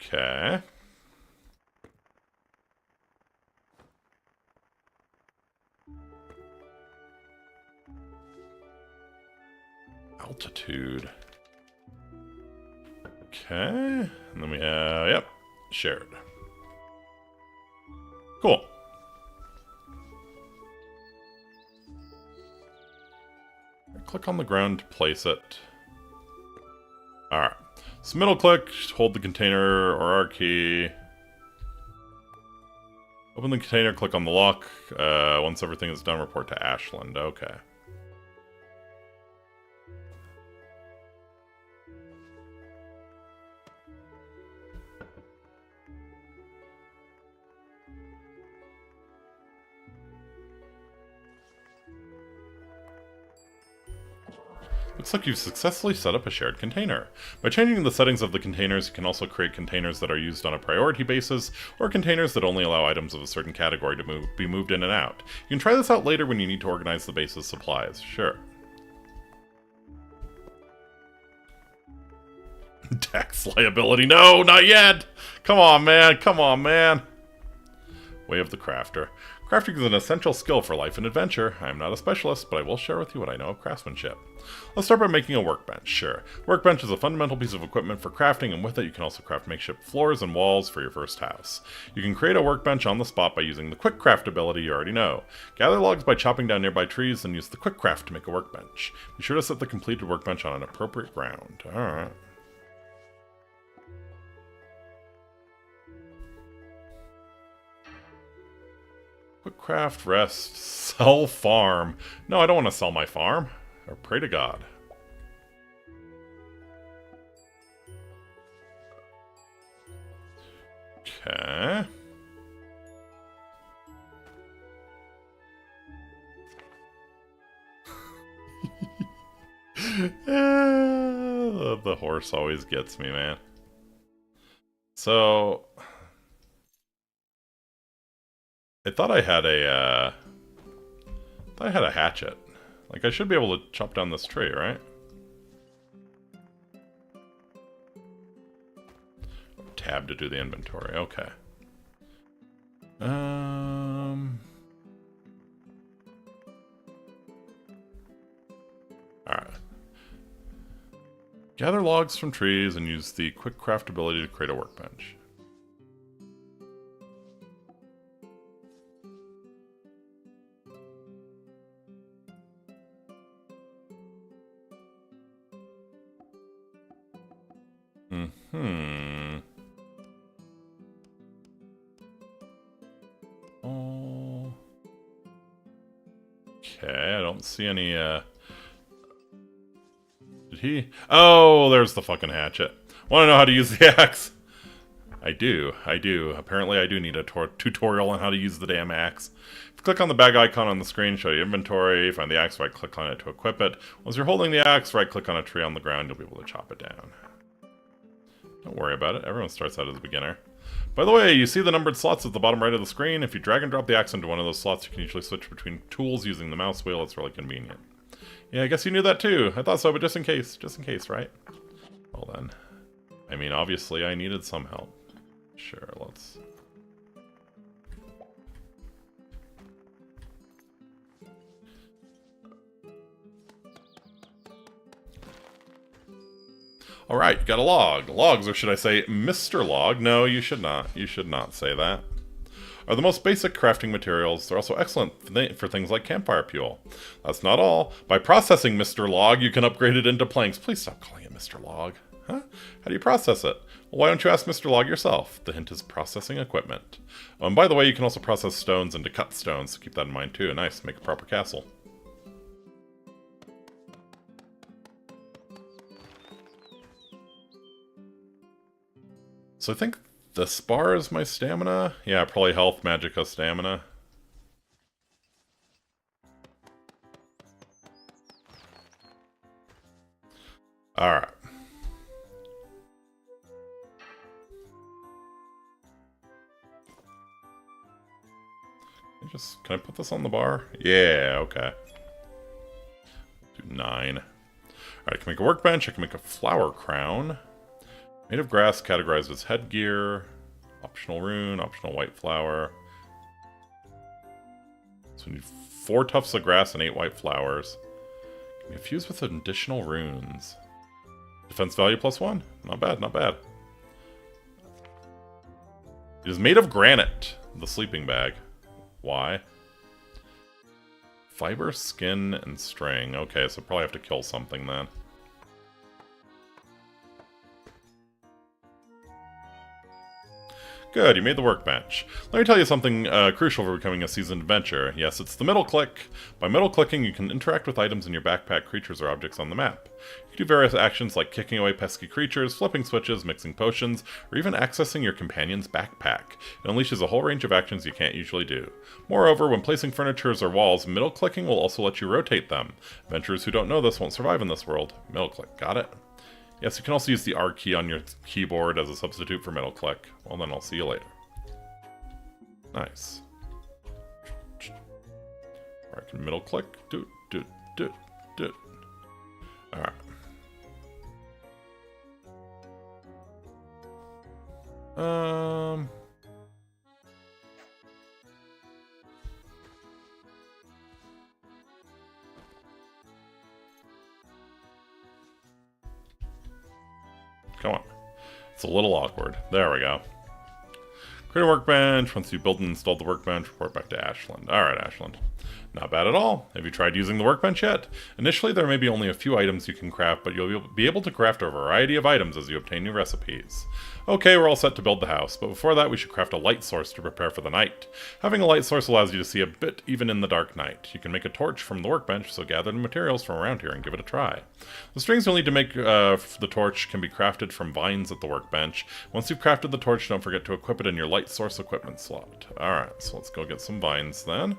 Speaker 1: Okay. Altitude. Okay, and then we have, yep, shared. Cool. Click on the ground to place it. Alright, so middle click, hold the container or R key. Open the container, click on the lock. Once everything is done, report to Ashland. Okay. Looks like you've successfully set up a shared container. By changing the settings of the containers, you can also create containers that are used on a priority basis, or containers that only allow items of a certain category to be moved in and out. You can try this out later when you need to organize the base's supplies. Sure. Tax liability. No, not yet! Come on, man. Come on, man. Way of the Crafter. Crafting is an essential skill for life and adventure. I am not a specialist, but I will share with you what I know of craftsmanship. Let's start by making a workbench. Sure. Workbench is a fundamental piece of equipment for crafting, and with it you can also craft makeshift floors and walls for your first house. You can create a workbench on the spot by using the quick craft ability you already know. Gather logs by chopping down nearby trees, and use the quick craft to make a workbench. Be sure to set the completed workbench on an appropriate ground. Alright. Quick craft, rest, sell farm. No, I don't want to sell my farm. Or pray to God. Okay. The horse always gets me, man. So... I thought I had a hatchet. Like, I should be able to chop down this tree, right? Tab to do the inventory. Okay. Alright. Gather logs from trees and use the quick craft ability to create a workbench. Oh. Okay, I don't see any, Did he? Oh, there's the fucking hatchet. Want to know how to use the axe? I do. Apparently I do need a tutorial on how to use the damn axe. If you click on the bag icon on the screen, show you inventory, find the axe, right-click on it to equip it. Once you're holding the axe, right-click on a tree on the ground, you'll be able to chop it down. Don't worry about it. Everyone starts out as a beginner. By the way, you see the numbered slots at the bottom right of the screen? If you drag and drop the axe into one of those slots, you can usually switch between tools using the mouse wheel. It's really convenient. Yeah, I guess you knew that too. I thought so, but just in case, right? Well then. I mean, obviously I needed some help. Sure, let's... Alright, you got a log. Logs, or should I say Mr. Log? No, you should not. You should not say that. Are the most basic crafting materials. They're also excellent for things like campfire fuel. That's not all. By processing Mr. Log, you can upgrade it into planks. Please stop calling it Mr. Log. Huh? How do you process it? Well, why don't you ask Mr. Log yourself? The hint is processing equipment. Oh, and by the way, you can also process stones into cut stones, so keep that in mind too. Nice, make a proper castle. So I think the spar is my stamina. Yeah, probably health, magicka, stamina. Alright. Can I put this on the bar? Yeah, okay. Do 9. Alright, I can make a workbench, I can make a flower crown. Made of grass, categorized as headgear. Optional rune, optional white flower. So we need 4 tufts of grass and 8 white flowers. Can be infused with additional runes. Defense value +1. Not bad, not bad. It is made of granite. The sleeping bag. Why? Fiber, skin, and string. Okay, so probably have to kill something then. Good, you made the workbench. Let me tell you something crucial for becoming a seasoned adventurer. Yes, it's the middle click. By middle clicking, you can interact with items in your backpack, creatures, or objects on the map. You can do various actions like kicking away pesky creatures, flipping switches, mixing potions, or even accessing your companion's backpack. It unleashes a whole range of actions you can't usually do. Moreover, when placing furniture or walls, middle clicking will also let you rotate them. Adventurers who don't know this won't survive in this world. Middle click, got it? Yes, you can also use the R key on your keyboard as a substitute for middle click. Well then, I'll see you later. Nice. Or I can middle click. Do. Alright. Come on. It's a little awkward. There we go. Create a workbench. Once you build and install the workbench, report back to Ashland. Alright, Ashland. Not bad at all. Have you tried using the workbench yet? Initially, there may be only a few items you can craft, but you'll be able to craft a variety of items as you obtain new recipes. Okay, we're all set to build the house, but before that we should craft a light source to prepare for the night. Having a light source allows you to see a bit even in the dark night. You can make a torch from the workbench, so gather the materials from around here and give it a try. The strings you'll need to make the torch can be crafted from vines at the workbench. Once you've crafted the torch, don't forget to equip it in your light source equipment slot. Alright, so let's go get some vines then.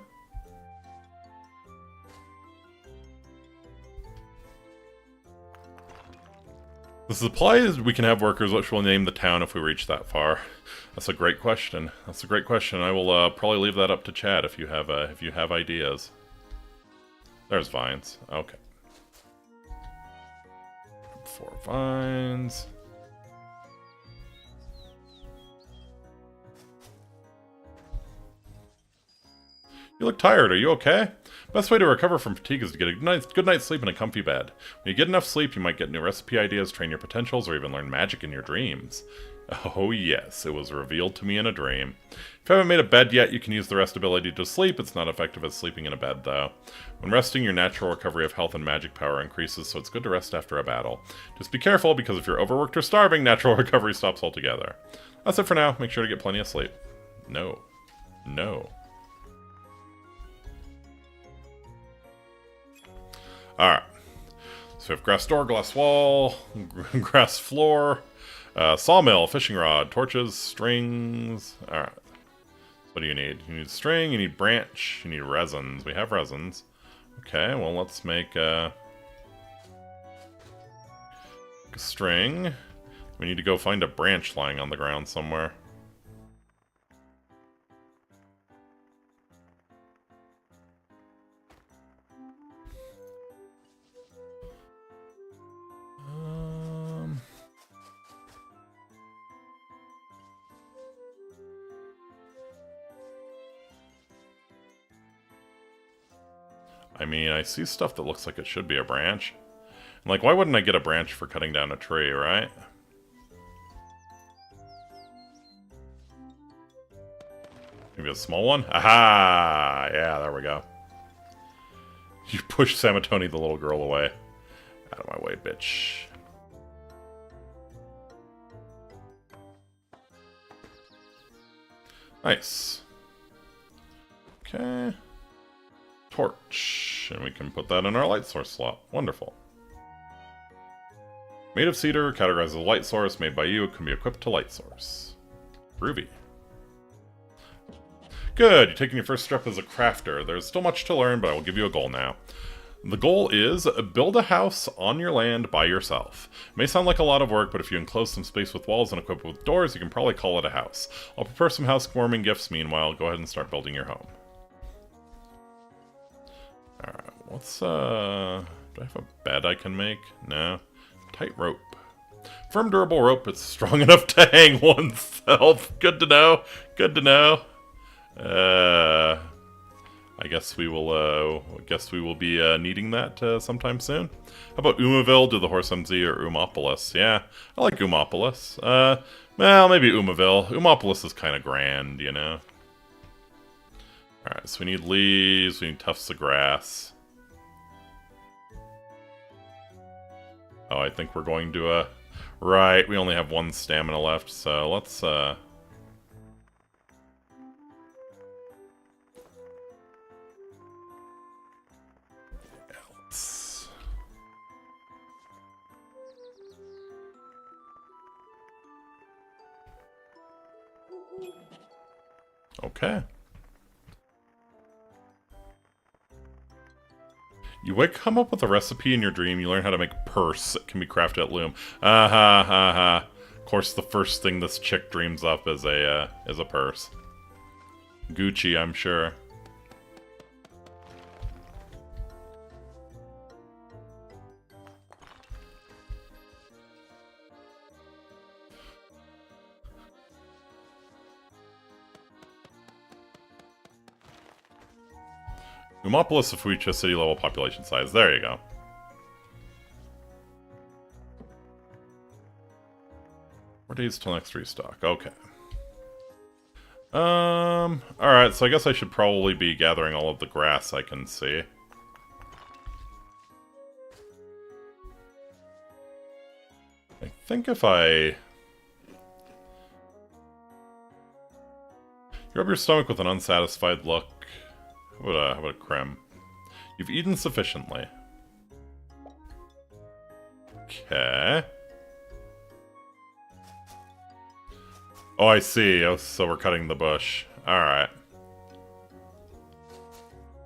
Speaker 1: The supplies we can have workers, which we'll name the town if we reach that far. That's a great question. That's a great question. I will probably leave that up to Chad if you have ideas. There's vines. Okay. 4 vines. You look tired. Are you okay? Best way to recover from fatigue is to get a good night's sleep in a comfy bed. When you get enough sleep, you might get new recipe ideas, train your potentials, or even learn magic in your dreams. Oh yes, it was revealed to me in a dream. If you haven't made a bed yet, you can use the rest ability to sleep. It's not effective as sleeping in a bed, though. When resting, your natural recovery of health and magic power increases, so it's good to rest after a battle. Just be careful, because if you're overworked or starving, natural recovery stops altogether. That's it for now. Make sure to get plenty of sleep. No. No. Alright, so we have grass door, glass wall, grass floor, sawmill, fishing rod, torches, strings. Alright, what do you need? You need string, you need branch, you need resins. We have resins. Okay, well let's make a string. We need to go find a branch lying on the ground somewhere. I mean, I see stuff that looks like it should be a branch. I'm like, why wouldn't I get a branch for cutting down a tree, right? Maybe a small one? Aha! Yeah, there we go. You push Samatoni, the little girl, away. Out of my way, bitch. Nice. Okay. Torch. And we can put that in our light source slot. Wonderful. Made of cedar, categorized as a light source, made by you, can be equipped to light source. Groovy. Good, you're taking your first step as a crafter. There's still much to learn, but I will give you a goal now. The goal is, build a house on your land by yourself. It may sound like a lot of work, but if you enclose some space with walls and equip it with doors, you can probably call it a house. I'll prepare some housewarming gifts meanwhile. Go ahead and start building your home. Alright, what's, do I have a bed I can make? No. Tight rope. Firm, durable rope, it's strong enough to hang oneself. Good to know. Good to know. I guess we will be needing that sometime soon. How about Umaville? Do the Horse MZ or Umopolis? Yeah, I like Umopolis. Well, maybe Umaville. Umopolis is kind of grand, you know. Alright, so we need leaves, we need tufts of grass. Oh, I think we're going to, right, we only have 1 stamina left, so let's Okay. Come up with a recipe in your dream, you learn how to make purse that can be crafted at loom. Ha ha. Of course, the first thing this chick dreams up is a purse. Gucci, I'm sure. Umopolis of Fuicha city level population size. There you go. 4 days till next restock. Okay. Alright, so I guess I should probably be gathering all of the grass I can see. I think if I... You rub your stomach with an unsatisfied look. How about a creme? You've eaten sufficiently. Okay. Oh, I see. Oh, so we're cutting the bush. Alright.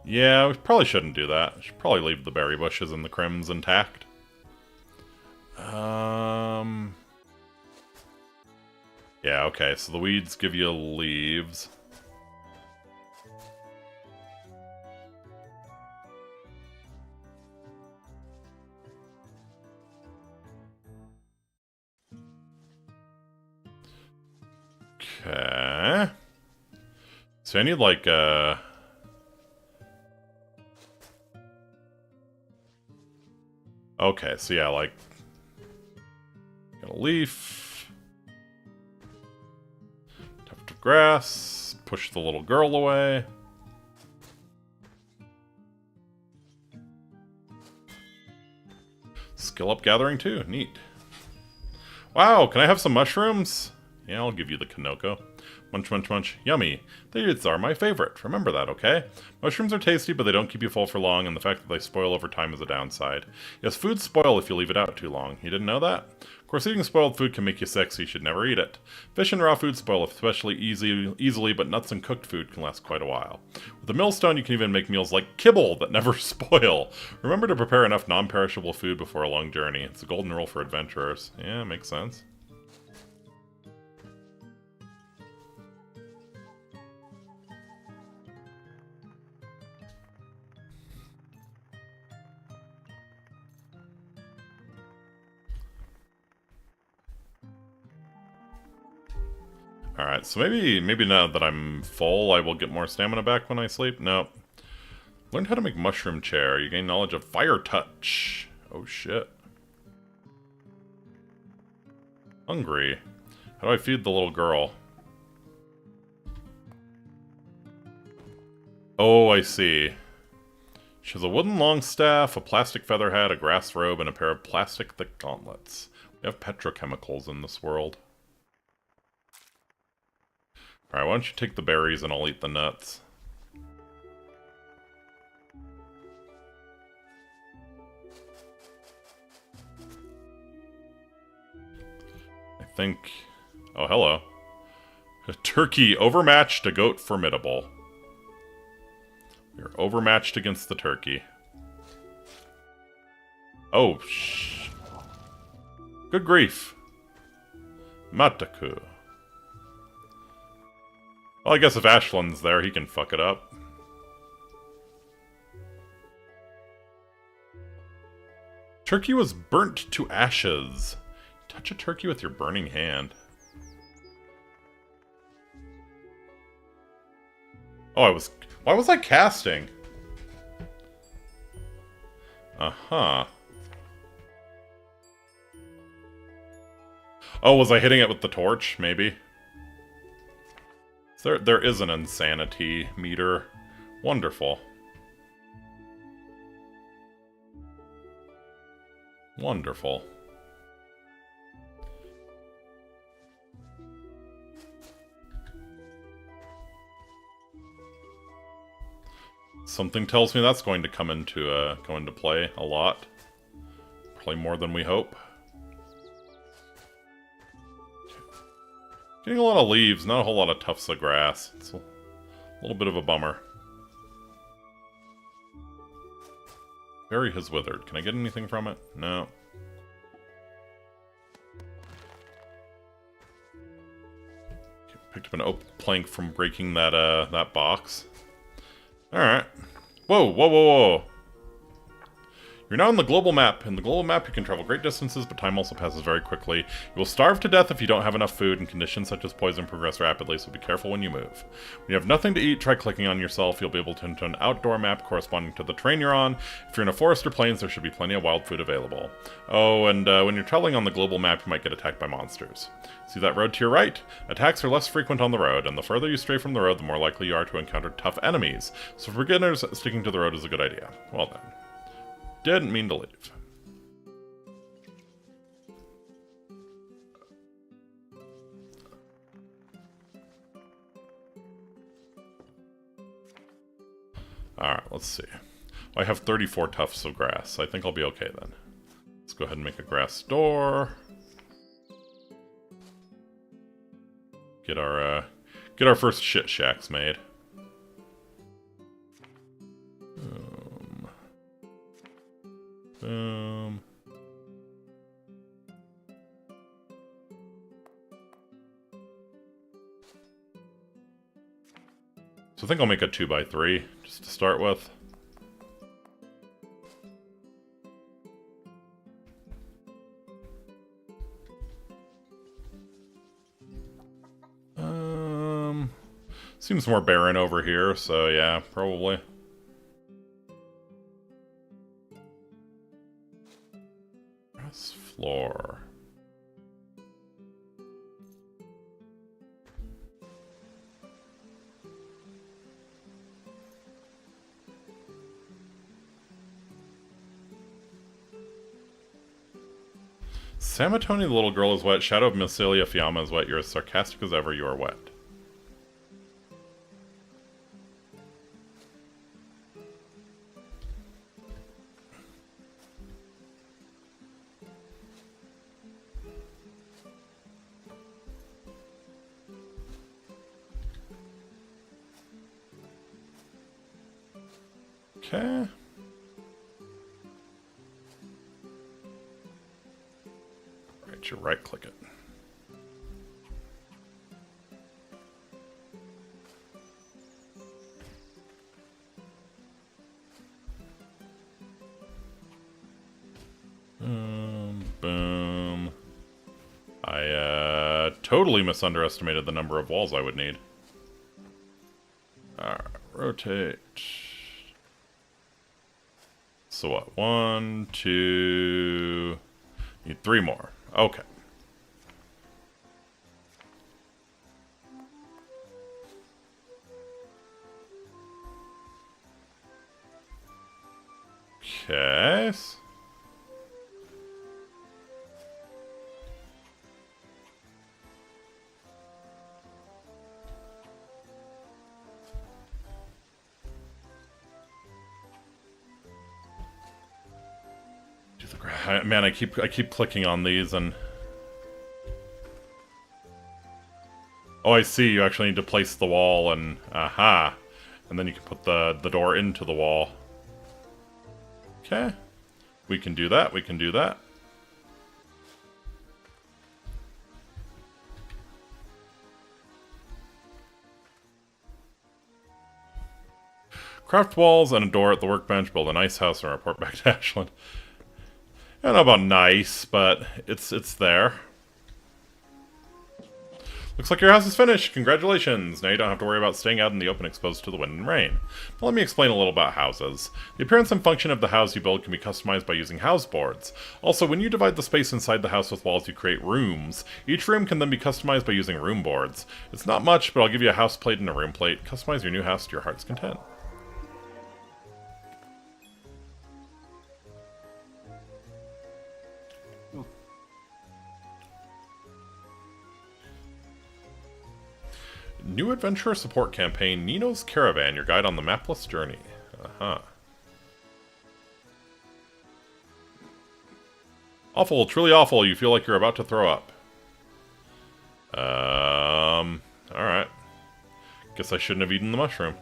Speaker 1: Yeah, we probably shouldn't do that. We should probably leave the berry bushes and the crims intact. Yeah, okay, so the weeds give you leaves. Okay. So I need, like, Okay, so yeah, like... Got a leaf. Tuft of grass. Push the little girl away. Skill up gathering too. Neat. Wow, can I have some mushrooms? Yeah, I'll give you the Kanoko. Munch, munch, munch. Yummy. These are my favorite. Remember that, okay? Mushrooms are tasty, but they don't keep you full for long, and the fact that they spoil over time is a downside. Yes, foods spoil if you leave it out too long. You didn't know that? Of course, eating spoiled food can make you sick, so you should never eat it. Fish and raw food spoil especially easily, but nuts and cooked food can last quite a while. With a millstone, you can even make meals like kibble that never spoil. Remember to prepare enough non-perishable food before a long journey. It's a golden rule for adventurers. Yeah, makes sense. Alright, so maybe now that I'm full, I will get more stamina back when I sleep? Nope. Learned how to make mushroom chair. You gain knowledge of fire touch. Oh shit. Hungry. How do I feed the little girl? Oh, I see. She has a wooden long staff, a plastic feather hat, a grass robe, and a pair of plastic thick gauntlets. We have petrochemicals in this world. Alright, why don't you take the berries and I'll eat the nuts. I think... Oh, hello. A turkey overmatched, a goat formidable. You're overmatched against the turkey. Oh, shh. Good grief. Mataku. Well, I guess if Ashland's there, he can fuck it up. Turkey was burnt to ashes. Touch a turkey with your burning hand. Oh, why was I casting? Uh-huh. Oh, was I hitting it with the torch, maybe? There is an insanity meter. Wonderful. Wonderful. Something tells me that's going to come into play a lot. Probably more than we hope. Getting a lot of leaves, not a whole lot of tufts of grass. It's a little bit of a bummer. Berry has withered. Can I get anything from it? No. Picked up an oak plank from breaking that that box. Alright. Whoa, whoa, whoa, whoa. You're now on the global map. In the global map, you can travel great distances, but time also passes very quickly. You will starve to death if you don't have enough food, and conditions such as poison progress rapidly, so be careful when you move. When you have nothing to eat, try clicking on yourself. You'll be able to enter an outdoor map corresponding to the terrain you're on. If you're in a forest or plains, there should be plenty of wild food available. Oh, and when you're traveling on the global map, you might get attacked by monsters. See that road to your right? Attacks are less frequent on the road, and the further you stray from the road, the more likely you are to encounter tough enemies. So for beginners, sticking to the road is a good idea. Well then. Didn't mean to leave. Alright, let's see. I have 34 tufts of grass. I think I'll be okay then. Let's go ahead and make a grass door. Get our first shit shacks made. Boom. So I think I'll make a 2x3 just to start with. Seems more barren over here, so yeah, probably. Grass floor. Samatoni, the little girl, is wet. Shadow of Mycelia Fiamma is wet. You're as sarcastic as ever. You are wet. Okay. Right, you right-click it. Boom. I totally misunderestimated the number of walls I would need. Alright, rotate. So what? 1, 2... Need 3 more. Okay. Okay. Man, I keep clicking on these and... Oh, I see. You actually need to place the wall and... Aha! And then you can put the door into the wall. Okay. We can do that. We can do that. Craft walls and a door at the workbench. Build a nice house and report back to Ashland. I don't know about nice, but it's there. Looks like your house is finished. Congratulations. Now you don't have to worry about staying out in the open exposed to the wind and rain. Now let me explain a little about houses. The appearance and function of the house you build can be customized by using house boards. Also, when you divide the space inside the house with walls, you create rooms. Each room can then be customized by using room boards. It's not much, but I'll give you a house plate and a room plate. Customize your new house to your heart's content. New adventurer support campaign, Nino's Caravan, your guide on the mapless journey. Uh-huh. Awful, truly awful. You feel like you're about to throw up. Guess I shouldn't have eaten the mushroom.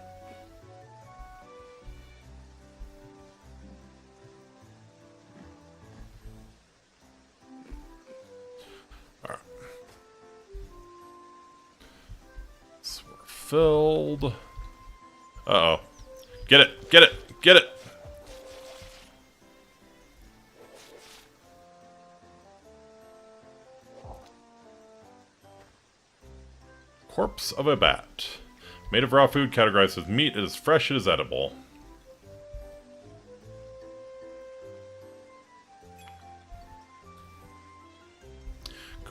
Speaker 1: Alright. So we're filled. Uh-oh. Get it! Get it! Get it! Corpse of a bat. Made of raw food, categorized as meat, it is fresh, it is edible.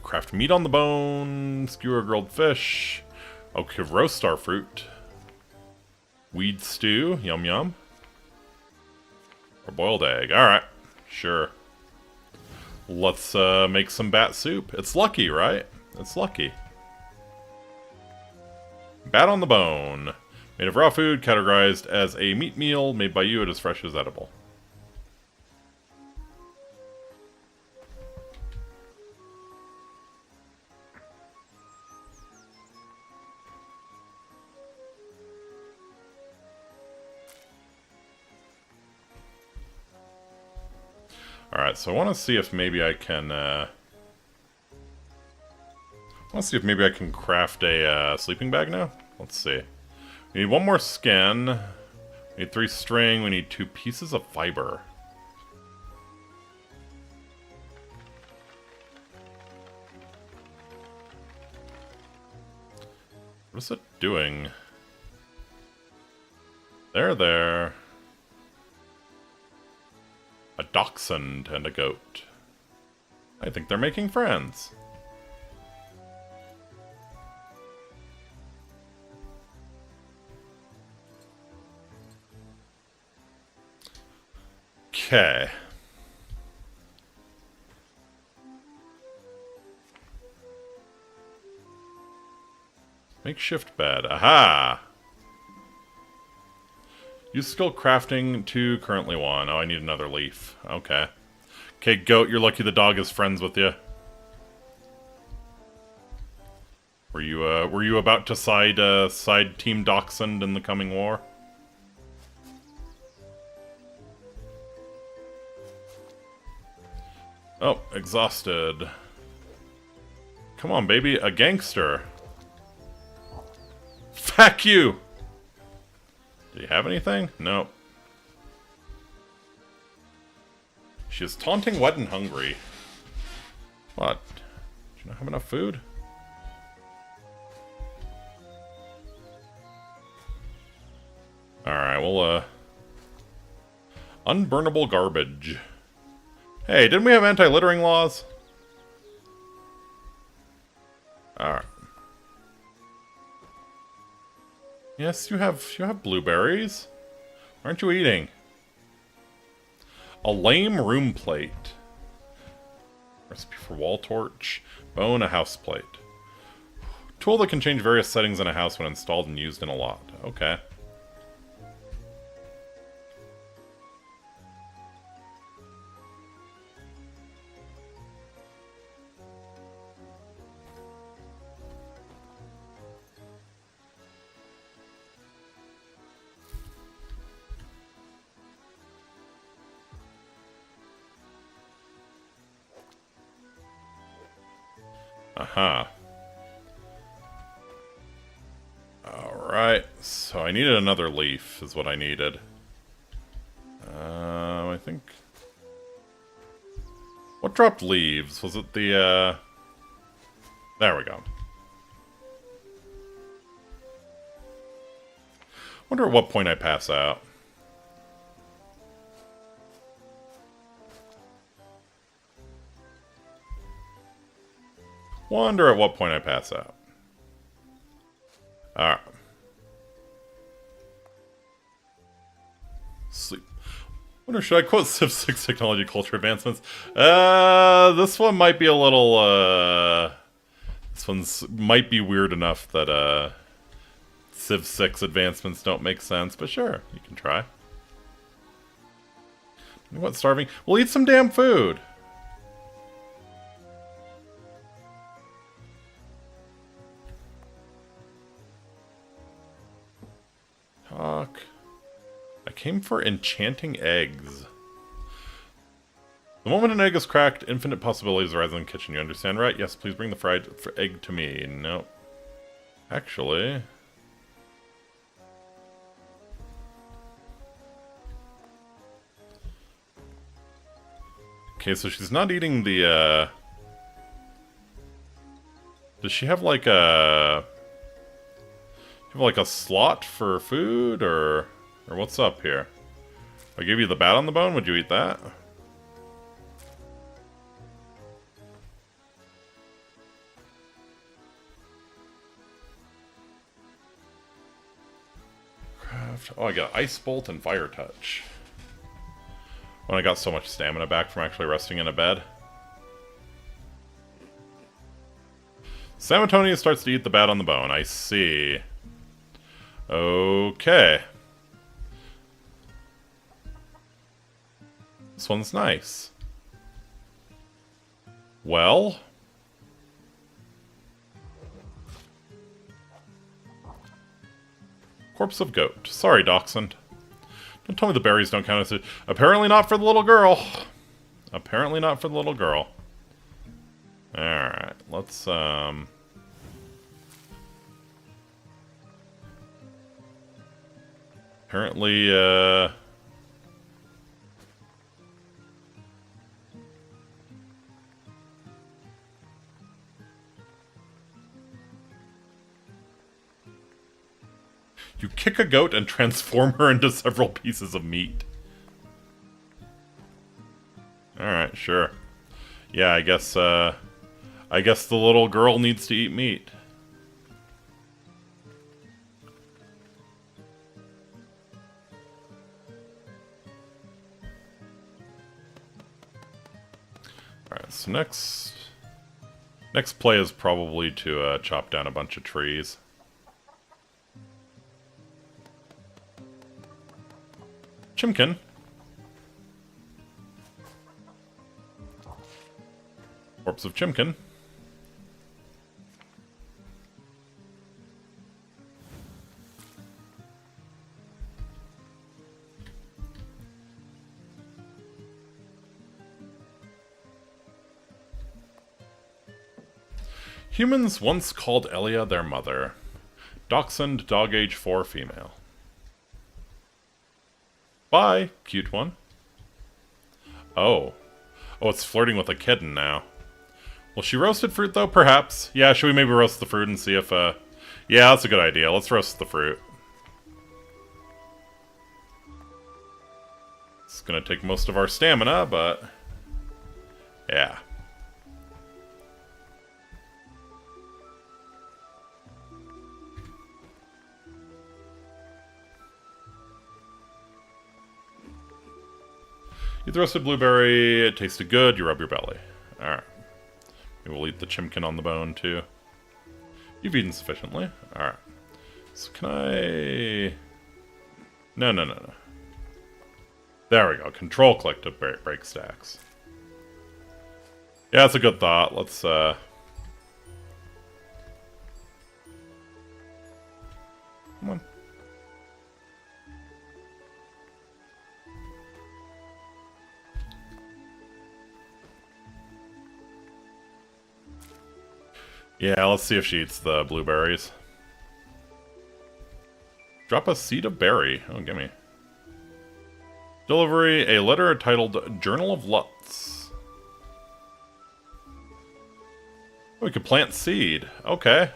Speaker 1: Craft meat on the bone, skewer grilled fish. Okay, roast star fruit. Weed stew, yum yum. Or boiled egg, alright, sure. Let's make some bat soup. It's lucky, right? It's lucky. Bat on the bone. Made of raw food, categorized as a meat meal. Made by you, it is fresh as edible. Alright, so I want to see if maybe I can, craft a sleeping bag now. Let's see. We need 1 more skin. We need 3 string. We need 2 pieces of fiber. What is it doing? There. A dachshund and a goat. I think they're making friends. Okay. Makeshift bed. Aha! Use skill crafting 2, currently 1. Oh, I need another leaf. Okay. Okay, goat, you're lucky the dog is friends with you. Were you about to side Team Dachshund in the coming war? Oh, exhausted. Come on, baby, a gangster. Fuck you! Do you have anything? No. She is taunting, wet, and hungry. What? Do you not have enough food? Alright, well, unburnable garbage. Hey, didn't we have anti-littering laws? Alright. Yes, you have blueberries. Why aren't you eating? A lame room plate. Recipe for wall torch. Bone, a house plate. Tool that can change various settings in a house when installed and used in a lot. Okay. Aha. Alright, so I needed another leaf, is what I needed. I think... What dropped leaves? Was it the, There we go. Wonder at what point I pass out. Wonder at what point I pass out. Alright. Sleep. Wonder, should I quote Civ 6 technology culture advancements? This one might be a little, this one's might be weird enough that, Civ 6 advancements don't make sense, but sure, you can try. You know what, starving? We'll eat some damn food! came for enchanting eggs. The moment an egg is cracked, infinite possibilities arise in the kitchen. You understand, right? Yes, please bring the fried egg to me. No. Actually... Okay, so she's not eating the, Does she have, like, a slot for food, or what's up here? If I give you the bat on the bone, would you eat that? Craft. Oh, I got Ice Bolt and Fire Touch. When I got so much stamina back from actually resting in a bed. San Antonio starts to eat the bat on the bone. I see. Okay. This one's nice. Well... Corpse of goat. Sorry, Dachshund. Don't tell me the berries don't count as it. Apparently not for the little girl. Apparently not for the little girl. Alright, let's, Apparently, You kick a goat and transform her into several pieces of meat. Alright, sure. Yeah, I guess the little girl needs to eat meat. Alright, so next play is probably to chop down a bunch of trees. Chimkin. Corpse of Chimkin. Humans once called Elia their mother. Dachshund, dog age 4, female. Bye, cute one. Oh. Oh, it's flirting with a kitten now. Will she roasted fruit, though? Perhaps. Yeah, should we maybe roast the fruit and see if, Yeah, that's a good idea. Let's roast the fruit. It's gonna take most of our stamina, but... yeah. Eat the roasted blueberry, it tasted good, you rub your belly. Alright. Maybe we'll eat the chimkin on the bone, too. You've eaten sufficiently. Alright. So can I... No. There we go. Control click to break stacks. Yeah, that's a good thought. Let's, Come on. Yeah, let's see if she eats the blueberries. Drop a seed of berry. Oh, gimme. Delivery, a letter titled Journal of Lutz. Oh, we could plant seed. Okay.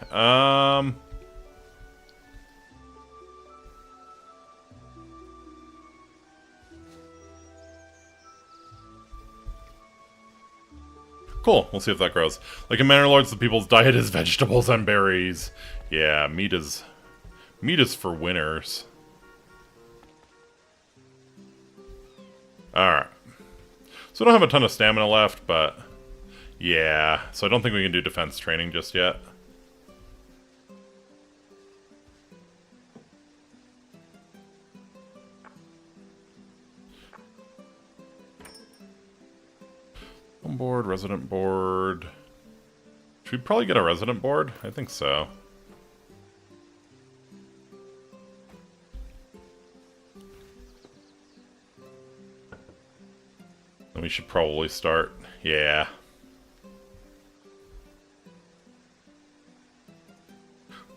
Speaker 1: Cool, we'll see if that grows. Like in Manor Lords, the people's diet is vegetables and berries. Yeah, meat is for winners. Alright. So I don't have a ton of stamina left, but... yeah, so I don't think we can do defense training just yet. Home board, resident board. Should we probably get a resident board? I think so. And we should probably start... Yeah.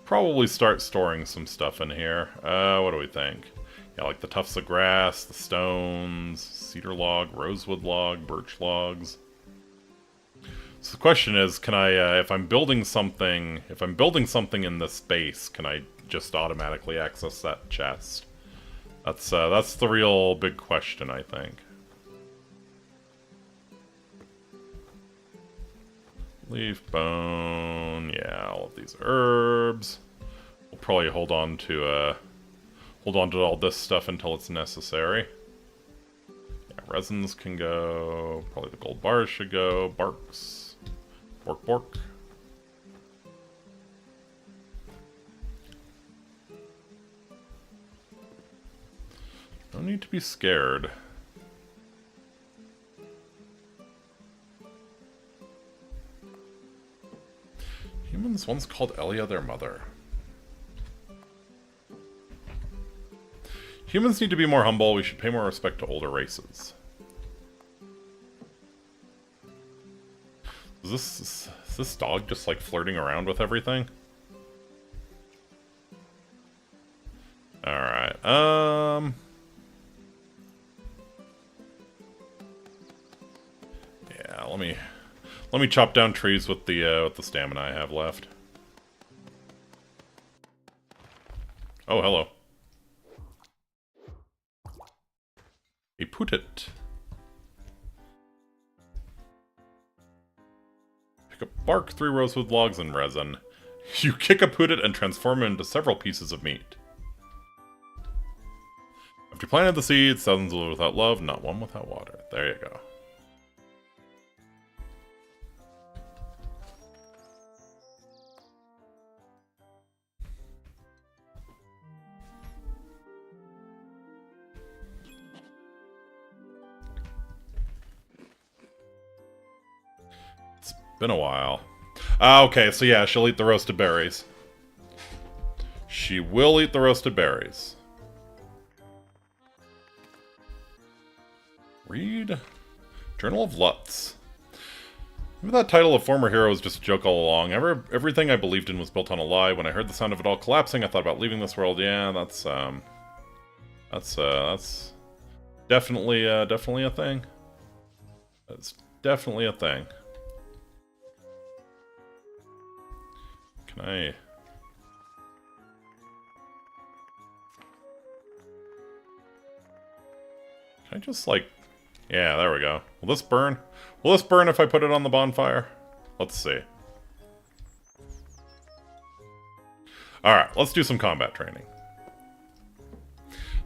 Speaker 1: Probably start storing some stuff in here. What do we think? Yeah, like the tufts of grass, the stones, cedar log, rosewood log, birch logs. So the question is, can I, if I'm building something in this space, can I just automatically access that chest? That's the real big question, I think. Leaf, bone, yeah, all of these herbs. We'll probably hold on to all this stuff until it's necessary. Yeah, resins can go. Probably the gold bars should go. Barks. Bork bork. No need to be scared. Humans once called Elia their mother. Humans need to be more humble. We should pay more respect to older races. Is this dog just like flirting around with everything? Alright, yeah, let me chop down trees with the stamina I have left. Oh, hello. A put-it. Pick up bark, 3 rosewood logs, and resin. You kick a put-it and transform it into several pieces of meat. After you planted the seeds, thousands live without love, not one without water. There you go. Been a while. Okay, so yeah, she'll eat the roasted berries. She will eat the roasted berries. Read Journal of Lutz. Remember that title of former hero was just a joke all along. Everything I believed in was built on a lie. When I heard the sound of it all collapsing, I thought about leaving this world. Yeah, that's definitely a thing. That's definitely a thing. Can I just, like... Yeah, there we go. Will this burn? Will this burn if I put it on the bonfire? Let's see. Alright, let's do some combat training.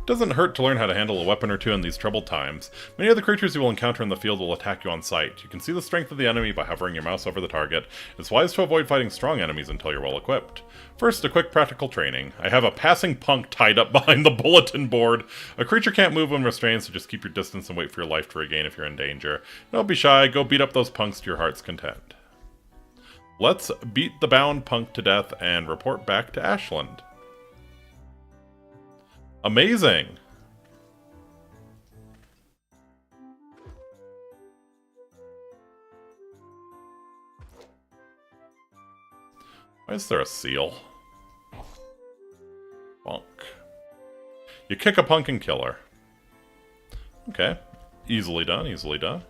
Speaker 1: Doesn't hurt to learn how to handle a weapon or two in these troubled times. Many of the creatures you will encounter in the field will attack you on sight. You can see the strength of the enemy by hovering your mouse over the target. It's wise to avoid fighting strong enemies until you're well equipped. First, a quick practical training. I have a passing punk tied up behind the bulletin board. A creature can't move when restrained, so just keep your distance and wait for your life to regain if you're in danger. Don't be shy, go beat up those punks to your heart's content. Let's beat the bound punk to death and report back to Ashland. Amazing! Why is there a seal? Bonk. You kick a punk and kill her. Okay. Easily done, easily done.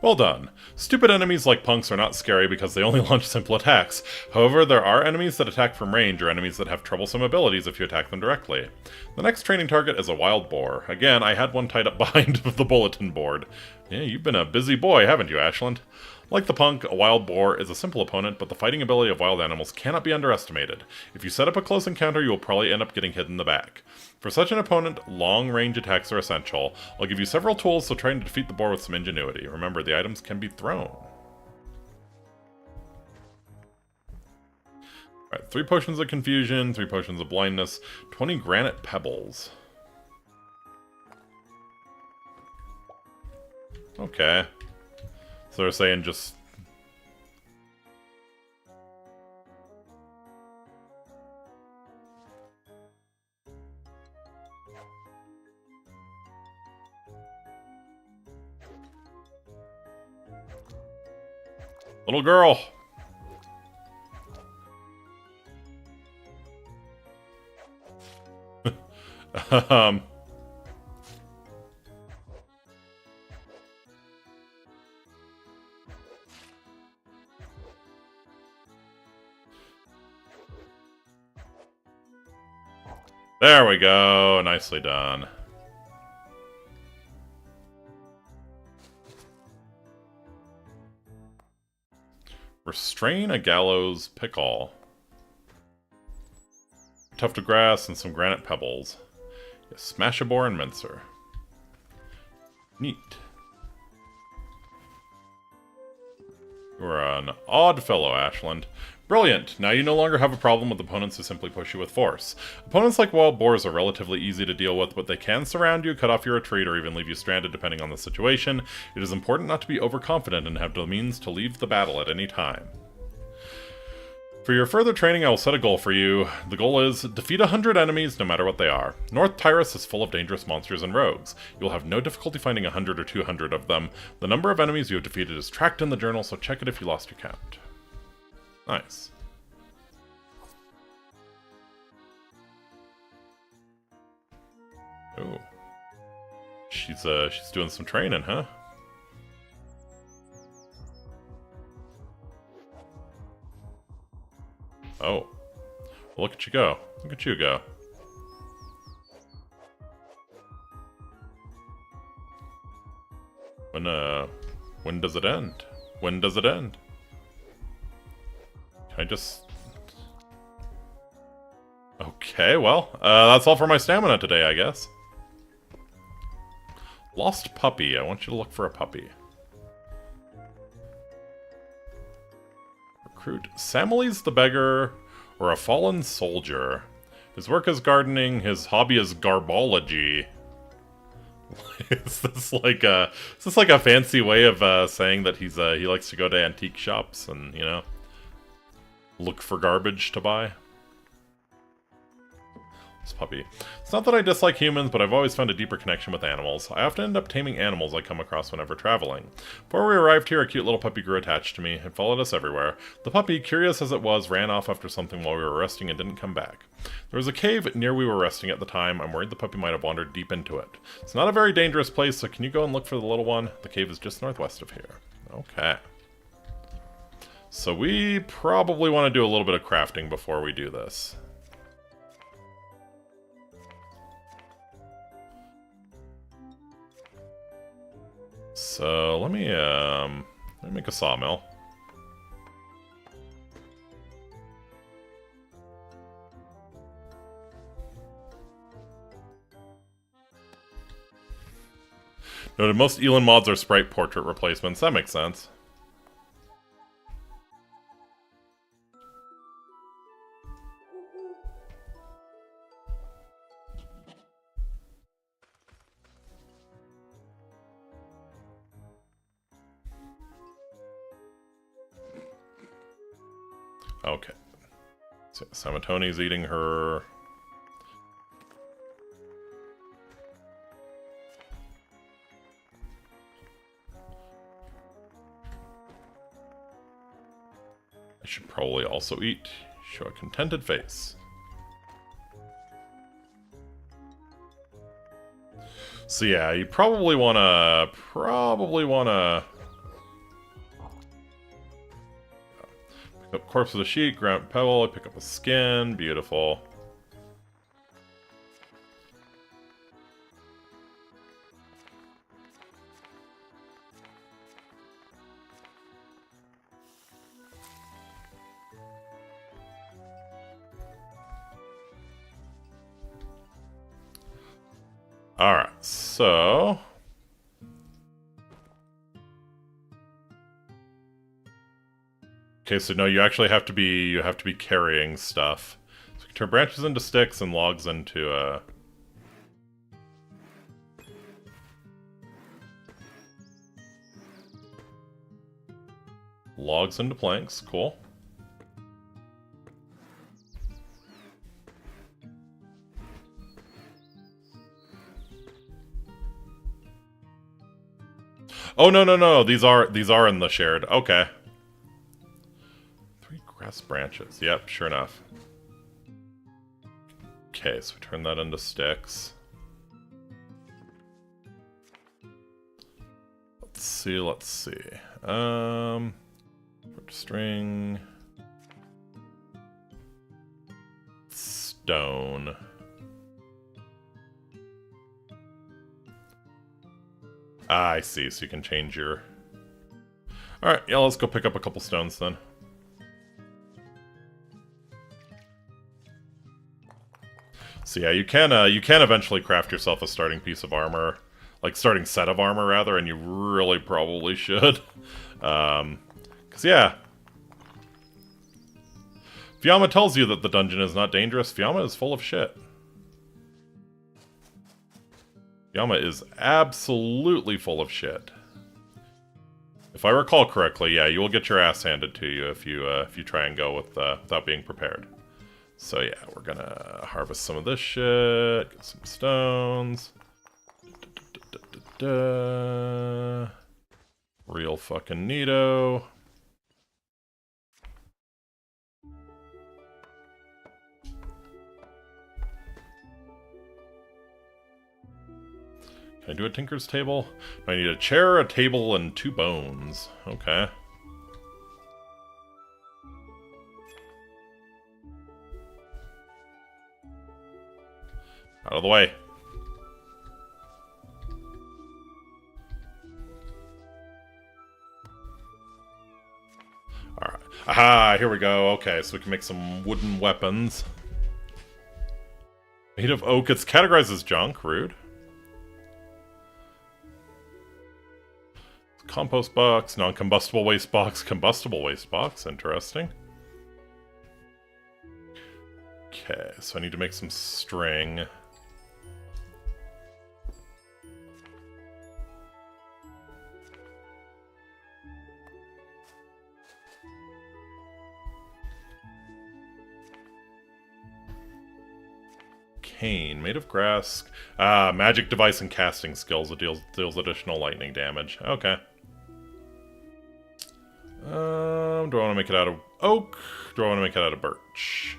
Speaker 1: Well done. Stupid enemies like punks are not scary because they only launch simple attacks. However, there are enemies that attack from range or enemies that have troublesome abilities if you attack them directly. The next training target is a wild boar. Again, I had one tied up behind the bulletin board. Yeah, you've been a busy boy, haven't you, Ashland? Like the punk, a wild boar is a simple opponent, but the fighting ability of wild animals cannot be underestimated. If you set up a close encounter, you will probably end up getting hit in the back. For such an opponent, long-range attacks are essential. I'll give you several tools, so try to defeat the boar with some ingenuity. Remember, the items can be thrown. Alright, 3 potions of confusion, 3 potions of blindness, 20 granite pebbles. Okay. So they're saying just... Little girl. um... There we go. Nicely done. Restrain a gallows pickle. Tuft of grass and some granite pebbles. You smash a boar and mincer. Neat. You're an odd fellow, Ashland. Brilliant! Now you no longer have a problem with opponents who simply push you with force. Opponents like wild boars are relatively easy to deal with, but they can surround you, cut off your retreat, or even leave you stranded depending on the situation. It is important not to be overconfident and have the means to leave the battle at any time. For your further training, I will set a goal for you. The goal is, defeat 100 enemies, no matter what they are. North Tyrus is full of dangerous monsters and rogues. You will have no difficulty finding 100 or 200 of them. The number of enemies you have defeated is tracked in the journal, so check it if you lost your count. Nice. Oh. She's doing some training, huh? Oh. Well, look at you go. Look at you go. When does it end? When does it end? Can I just... Okay, well, that's all for my stamina today, I guess. Lost puppy. I want you to look for a puppy. Recruit Samales the beggar or a fallen soldier. His work is gardening. His hobby is garbology. Is this like a fancy way of saying that he likes to go to antique shops and, you know, look for garbage to buy? This puppy. It's not that I dislike humans, but I've always found a deeper connection with animals. I often end up taming animals I come across whenever traveling. Before we arrived here, a cute little puppy grew attached to me and followed us everywhere. The puppy, curious as it was, ran off after something while we were resting and didn't come back. There was a cave near we were resting at the time. I'm worried the puppy might have wandered deep into it. It's not a very dangerous place, so can you go and look for the little one? The cave is just northwest of here. Okay. So we probably want to do a little bit of crafting before we do this. So let me make a sawmill. Noted most Elin mods are sprite portrait replacements. That makes sense. Okay. So Samatoni's eating her. I should probably also eat. Show a contented face. So yeah, you probably wanna pick up corpse of the sheep, ground pebble, I pick up a skin, beautiful. Alright, so... Okay, so no, you actually have to be carrying stuff. So you can turn branches into sticks and logs into logs into planks, cool. Oh no, these are in the shared. Okay. Grass branches. Yep, sure enough. Okay, so we turn that into sticks. Let's see. String. Stone. Ah, I see, so you can change your... Alright, yeah, let's go pick up a couple stones then. So yeah, you can eventually craft yourself a starting piece of armor, like starting set of armor rather, and you really probably should, cause yeah, Fiamma tells you that the dungeon is not dangerous. Fiamma is full of shit. Fiamma is absolutely full of shit. If I recall correctly, yeah, you will get your ass handed to you if you try and go without being prepared. So yeah, we're gonna harvest some of this shit, get some stones. Real fucking neato. Can I do a tinker's table? I need a chair, a table, and 2 bones. Okay. Out of the way. Alright. Aha, here we go. Okay, so we can make some wooden weapons. Made of oak. It's categorized as junk. Rude. Compost box, non-combustible waste box, combustible waste box. Interesting. Okay, so I need to make some string. Cane, made of grass. Magic device and casting skills. It deals additional lightning damage. Okay. Do I want to make it out of oak? Do I want to make it out of birch?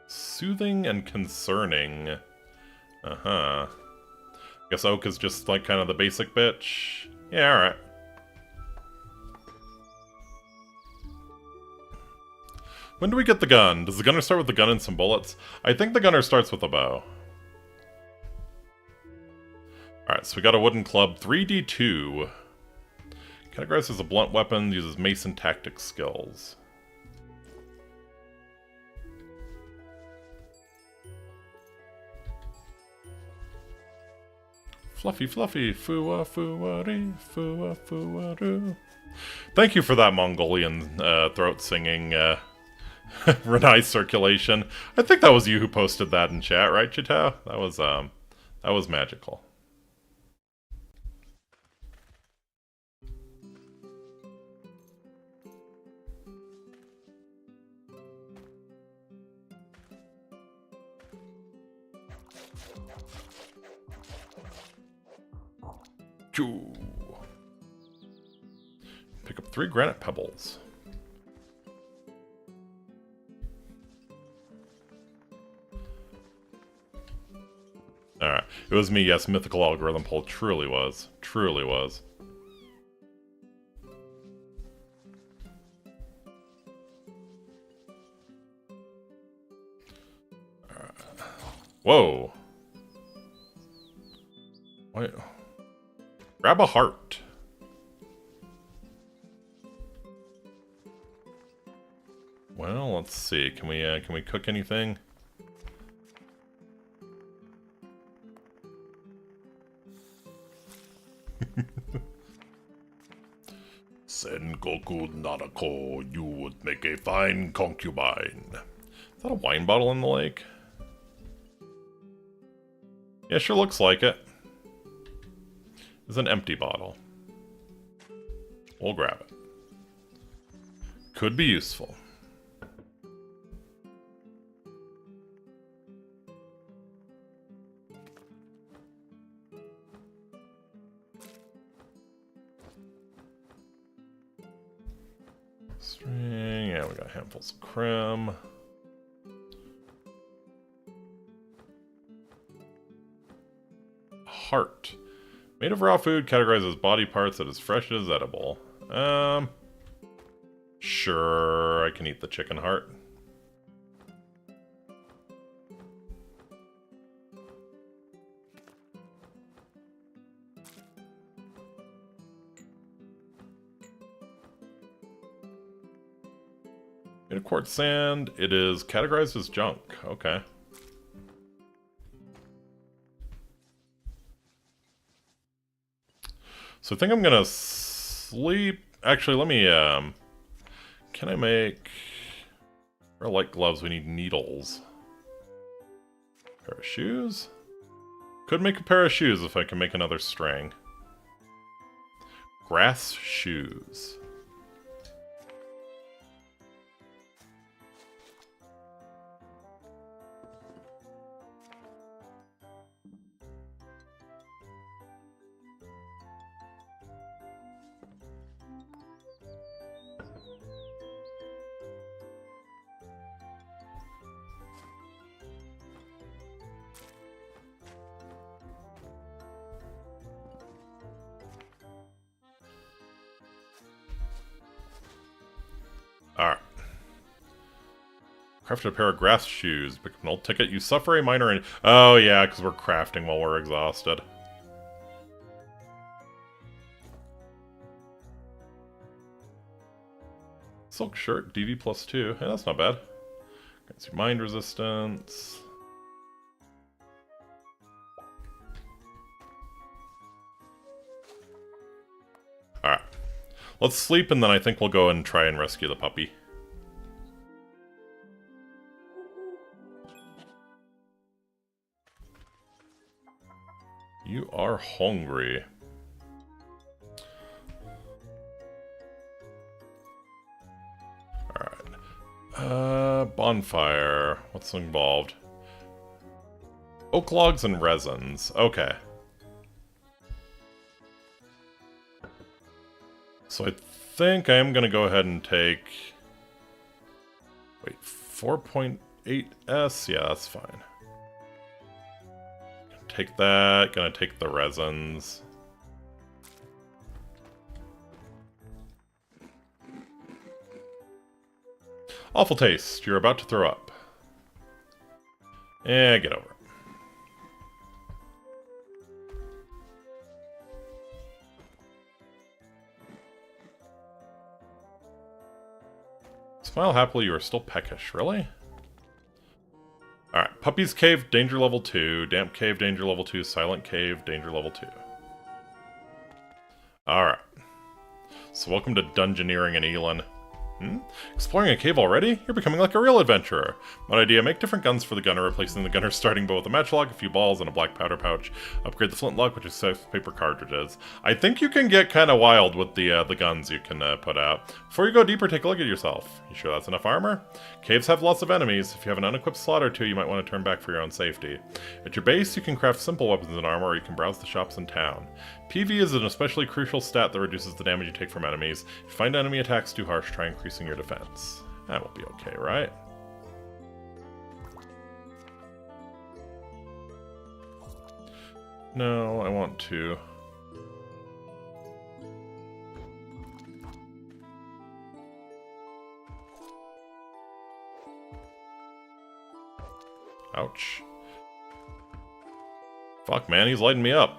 Speaker 1: Soothing and concerning. Uh-huh. Guess oak is just like kind of the basic bitch. Yeah, alright. When do we get the gun? Does the gunner start with the gun and some bullets? I think the gunner starts with a bow. Alright, so we got a wooden club. 3d2. Categorized as a blunt weapon, uses mace and tactics skills. Fluffy, fluffy, fua, fua-dee, fua, fua-doo. Thank you for that Mongolian throat singing Renai circulation. I think that was you who posted that in chat, right, Chitao? That was magical. Choo. Pick up 3 granite pebbles. Alright. It was me, yes. Mythical algorithm poll truly was. Truly was. Whoa. Wait. Grab a heart. Well, let's see. Can we cook anything? Sengoku Nanako, you would make a fine concubine. Is that a wine bottle in the lake? Yeah, sure looks like it. It's an empty bottle. We'll grab it. Could be useful. String, yeah, we got handfuls of crim. Heart. Made of raw food, categorized as body parts that is fresh as edible. Sure, I can eat the chicken heart. Made of quartz sand, it is categorized as junk. Okay. So I think I'm gonna sleep. Actually, let me, can I make... For light gloves, we need needles. Pair of shoes? Could make a pair of shoes if I can make another string. Grass shoes. Alright. Crafted a pair of grass shoes. Pick up an old ticket. You suffer a minor... Oh, yeah, because we're crafting while we're exhausted. Silk shirt, DD +2. Yeah, that's not bad. Got some mind resistance. Alright. Let's sleep, and then I think we'll go and try and rescue the puppy. You are hungry. Alright. Bonfire. What's involved? Oak logs and resins. Okay. So I think I am going to go ahead and take... Wait, 4.8S? Yeah, that's fine. Take that. Gonna take the resins. Awful taste. You're about to throw up. Yeah, get over it. Smile happily, you are still peckish. Really? Alright. Puppy's Cave, danger level 2. Damp Cave, danger level 2. Silent Cave, danger level 2. Alright. So welcome to Dungeoneering in Elin. Exploring a cave already? You're becoming like a real adventurer. One idea, make different guns for the gunner, replacing the gunner's starting bow with a matchlock, a few balls, and a black powder pouch. Upgrade the flintlock, which is safe paper cartridges. I think you can get kind of wild with the guns you can put out. Before you go deeper, take a look at yourself. You sure that's enough armor? Caves have lots of enemies. If you have an unequipped slot or two, you might want to turn back for your own safety. At your base, you can craft simple weapons and armor, or you can browse the shops in town. PV is an especially crucial stat that reduces the damage you take from enemies. If you find enemy attacks too harsh, try increasing your defense. That will be okay, right? No, I want to... Ouch. Fuck, man, he's lighting me up.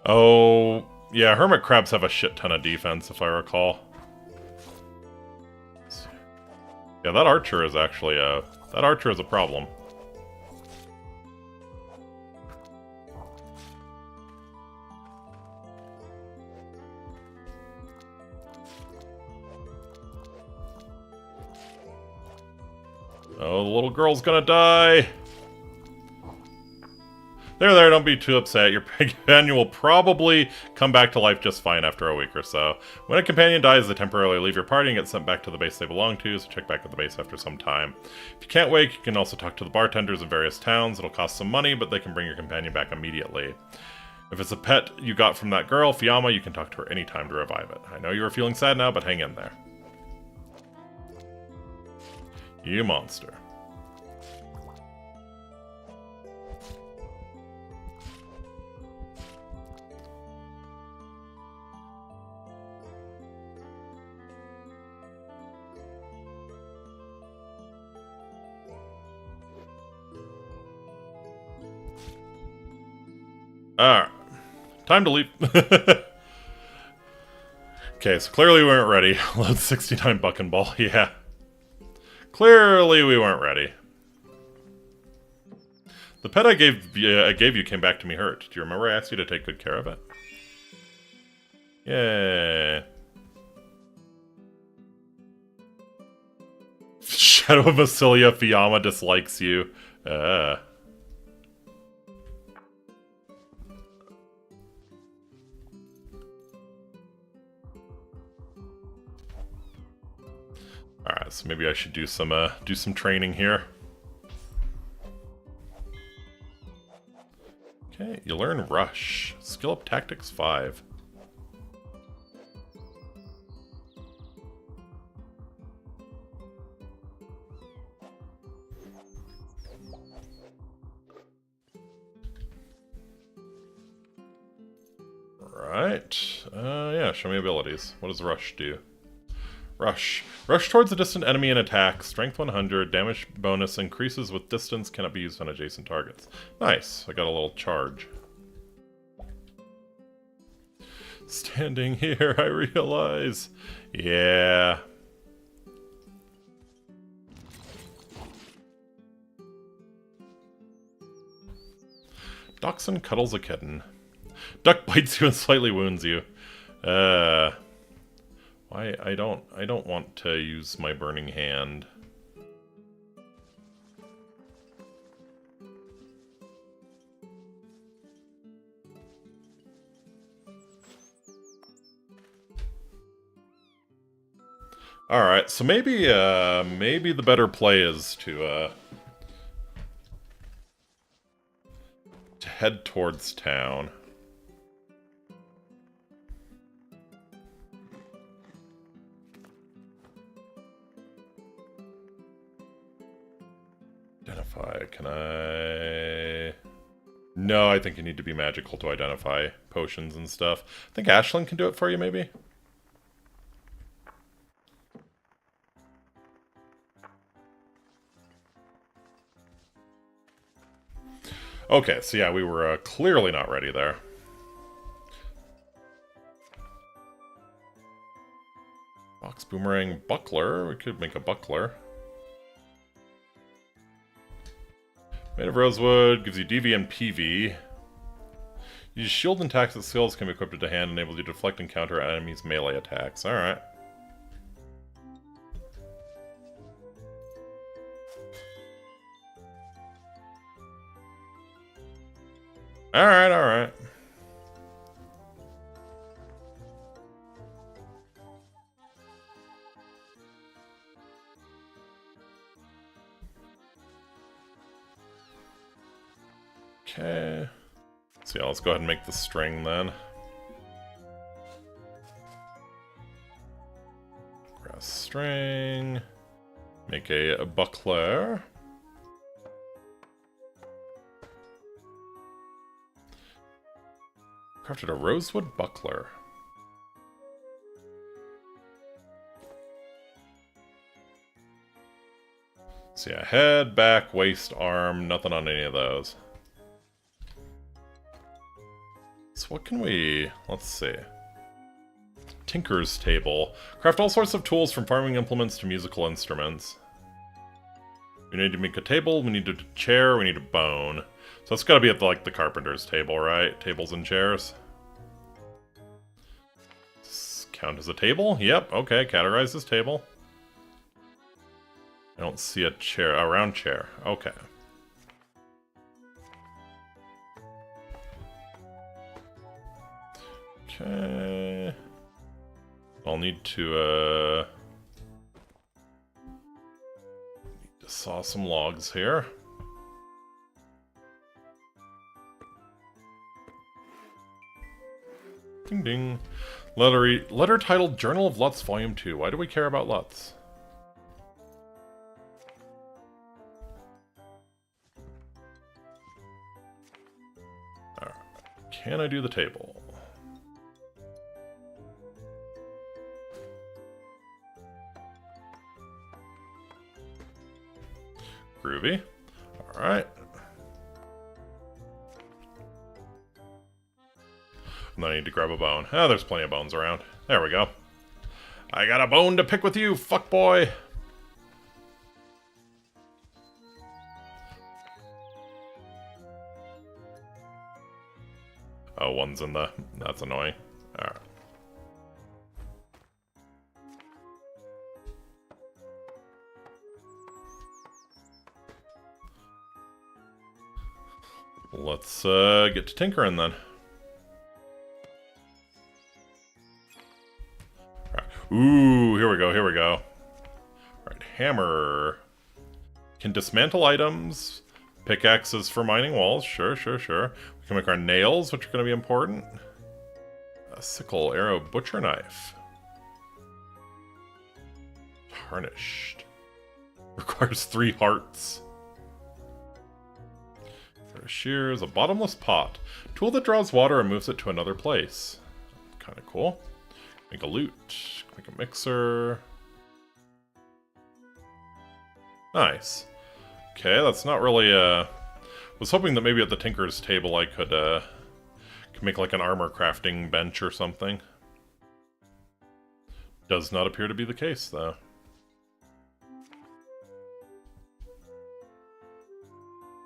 Speaker 1: Oh, yeah, hermit crabs have a shit ton of defense, if I recall. Yeah, that archer is actually that archer is a problem. Oh, the little girl's gonna die! There, don't be too upset. Your companion will probably come back to life just fine after a week or so. When a companion dies, they temporarily leave your party and get sent back to the base they belong to, so check back at the base after some time. If you can't wait, you can also talk to the bartenders in various towns. It'll cost some money, but they can bring your companion back immediately. If it's a pet you got from that girl, Fiamma, you can talk to her anytime to revive it. I know you are feeling sad now, but hang in there. You monster. Alright. Time to leave. Okay, so clearly we weren't ready. Load 69 Bucking Ball, yeah. Clearly we weren't ready. The pet I gave you came back to me hurt. Do you remember I asked you to take good care of it? Yay. Shadow of Basilia, Fiamma dislikes you. Alright, so maybe I should do some training here. Okay, you learn Rush. Skill up Tactics 5. Right. Yeah, show me abilities. What does Rush do? Rush. Rush towards a distant enemy and attack. Strength 100. Damage bonus increases with distance. Cannot be used on adjacent targets. Nice. I got a little charge. Standing here, I realize. Yeah. Dachshund cuddles a kitten. Duck bites you and slightly wounds you. Why I don't want to use my burning hand. Alright, so maybe the better play is to head towards town. Identify, can I... No, I think you need to be magical to identify potions and stuff. I think Ashlyn can do it for you, maybe? Okay, so yeah, we were clearly not ready there. Box Boomerang Buckler. We could make a buckler. Made of rosewood, gives you DV and PV. Use shield and tactics skills can be equipped to hand, enables you to deflect and counter enemies' melee attacks. Alright. Alright, alright. Okay. So yeah, let's go ahead and make the string then. Grass string. Make a buckler. Crafted a rosewood buckler. So yeah, head, back, waist, arm, nothing on any of those. So what can we... let's see. Tinker's Table. Craft all sorts of tools from farming implements to musical instruments. We need to make a table, we need a chair, we need a bone. So it's gotta be at the carpenter's table, right? Tables and chairs. Count as a table? Yep, okay, categorize as table. I don't see a chair, a round chair. Okay. Okay. I'll need to saw some logs here. Ding ding. Letter titled Journal of Lutz Volume 2. Why do we care about Lutz? Alright. Can I do the table? Groovy. Alright. And then I need to grab a bone. Ah, there's plenty of bones around. There we go. I got a bone to pick with you, fuckboy! Oh, one's in the... That's annoying. Alright. Let's get to tinkering then. Right. Ooh, here we go, here we go. Alright, hammer. Can dismantle items. Pickaxes for mining walls. Sure, sure, sure. We can make our nails, which are going to be important. A sickle, arrow, butcher knife. Tarnished. Requires 3 hearts. Shears, a bottomless pot. Tool that draws water and moves it to another place. Kind of cool. Make a lute. Make a mixer. Nice. Okay, that's not really, was hoping that maybe at the Tinker's table I could make like an armor crafting bench or something. Does not appear to be the case, though.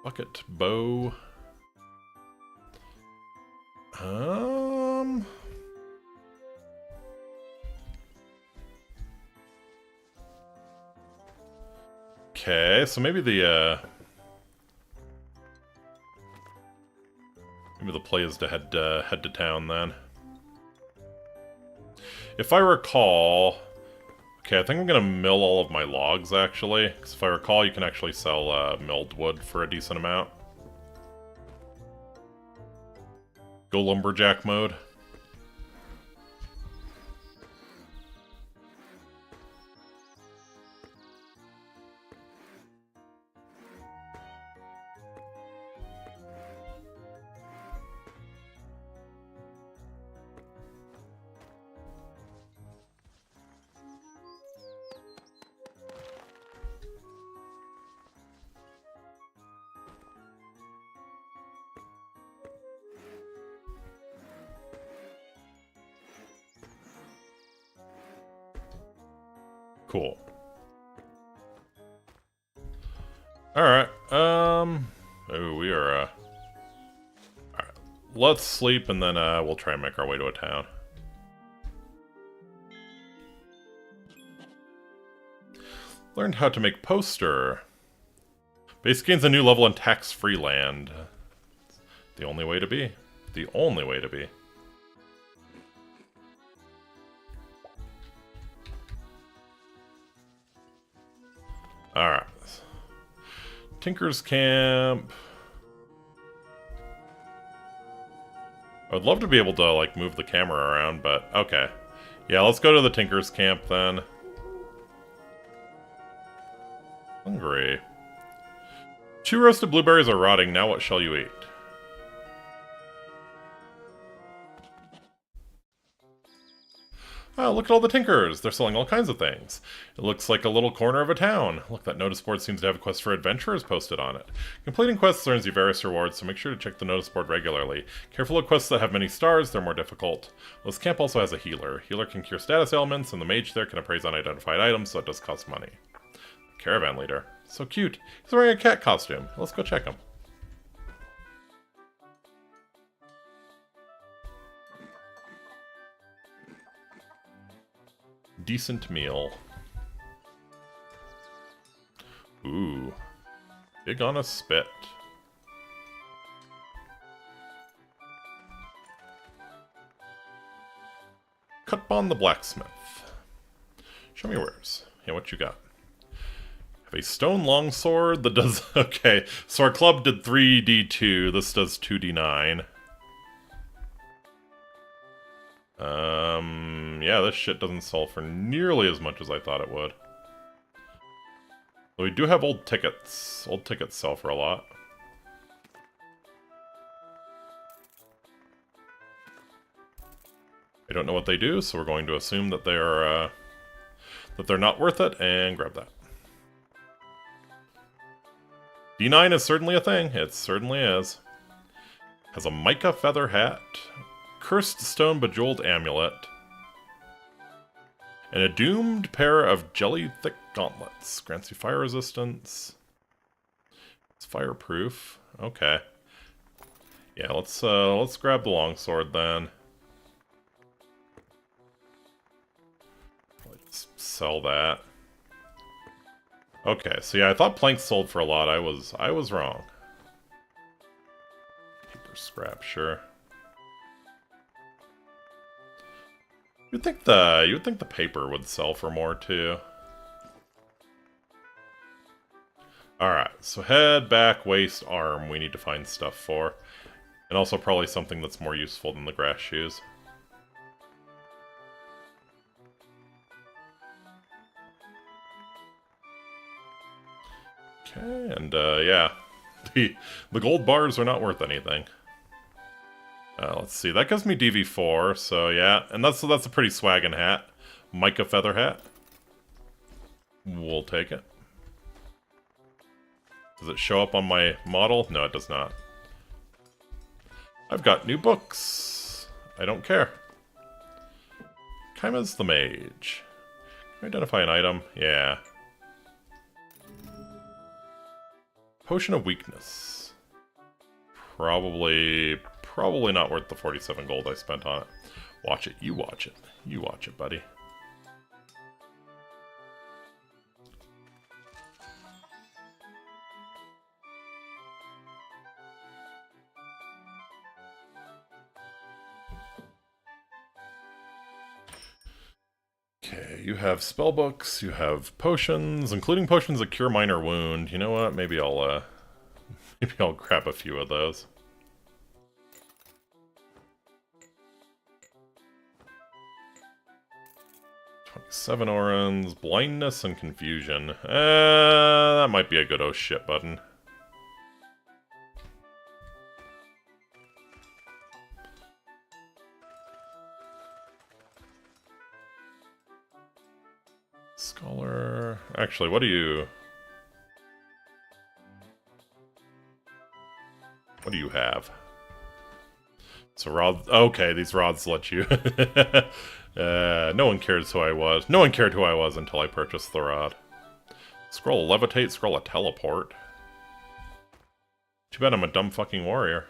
Speaker 1: Bucket, bow. Okay, so maybe the play is to head to town then. If I recall, okay, I think I'm gonna mill all of my logs actually, because if I recall, you can actually sell milled wood for a decent amount. Go lumberjack mode. Cool. Alright, oh, we are, alright. Let's sleep and then, we'll try and make our way to a town. Learned how to make poster. Base gains a new level in tax-free land. The only way to be. The only way to be. Alright. Tinker's Camp. I would love to be able to, like, move the camera around, but okay. Yeah, let's go to the Tinker's Camp then. Hungry. 2 roasted blueberries are rotting, now what shall you eat? Oh, look at all the Tinkers! They're selling all kinds of things. It looks like a little corner of a town. Look, that notice board seems to have a quest for adventurers posted on it. Completing quests earns you various rewards, so make sure to check the notice board regularly. Careful of quests that have many stars, they're more difficult. This camp also has a healer. Healer can cure status ailments, and the mage there can appraise unidentified items, so it does cost money. Caravan leader. So cute. He's wearing a cat costume. Let's go check him. Decent meal. Ooh. Big on a spit. Cutbon the blacksmith. Show me wares. Yeah, what you got? Have a stone longsword that does... Okay, so our club did 3d2. This does 2d9. Yeah, this shit doesn't sell for nearly as much as I thought it would. But we do have old tickets. Old tickets sell for a lot. I don't know what they do, so we're going to assume that they are, that they're not worth it, and grab that. D9 is certainly a thing. It certainly is. Has a mica feather hat, cursed stone bejeweled amulet, and a doomed pair of jelly thick gauntlets. Grants you fire resistance. It's fireproof. Okay. Yeah, let's grab the longsword then. Let's sell that. Okay, so yeah, I thought planks sold for a lot. I was wrong. Paper scrap, sure. You'd think the paper would sell for more too. Alright, so head, back, waist, arm we need to find stuff for. And also probably something that's more useful than the grass shoes. Okay, and yeah. The gold bars are not worth anything. Let's see, that gives me DV4, so yeah, and that's a pretty swaggin' hat. Mica feather hat. We'll take it. Does it show up on my model? No, it does not. I've got new books. I don't care. Kaima's the mage. Can I identify an item? Yeah. Potion of weakness. Probably not worth the 47 gold I spent on it. Watch it, you watch it. You watch it, buddy. Okay, you have spellbooks, you have potions, including potions that cure minor wound. You know what? Maybe I'll grab a few of those. 27 orans, blindness and confusion. That might be a good oh shit button. Scholar... Actually, what do you... What do you have? So rods... Okay, these rods let you... no one cares who I was. No one cared who I was until I purchased the rod. Scroll levitate, scroll a teleport. Too bad I'm a dumb fucking warrior.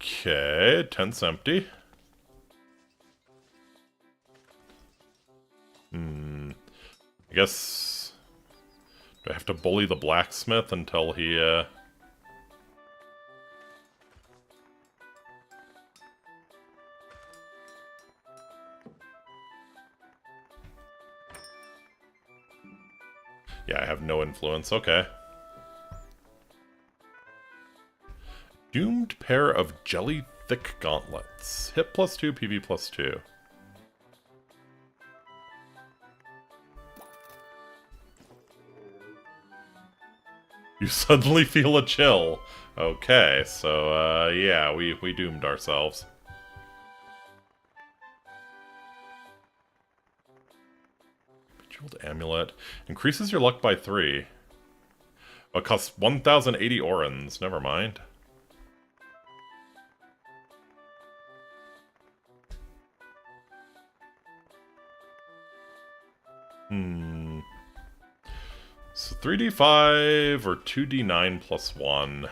Speaker 1: Okay, tent's empty. I guess... Do I have to bully the blacksmith until he, Yeah, I have no influence. Okay. Doomed pair of jelly thick gauntlets. Hit +2, PV +2. You suddenly feel a chill. Okay, so, yeah, we doomed ourselves. Bejeweled amulet. Increases your luck by 3. It costs 1,080 orans. Never mind. So 3d5 or 2d9 plus 1.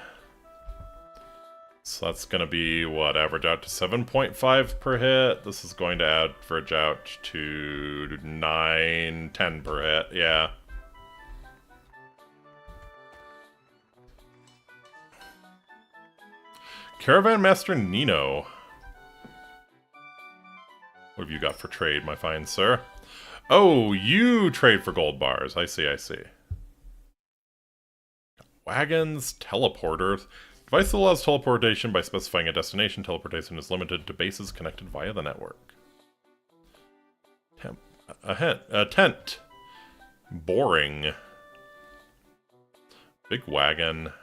Speaker 1: So that's going to be, what, average out to 7.5 per hit? This is going to average out to 9, 10 per hit, yeah. Caravan Master Nino. What have you got for trade, my fine sir? Oh, you trade for gold bars. I see, I see. Wagons, teleporters. Device that allows teleportation by specifying a destination. Teleportation is limited to bases connected via the network. A tent. Boring. Big wagon.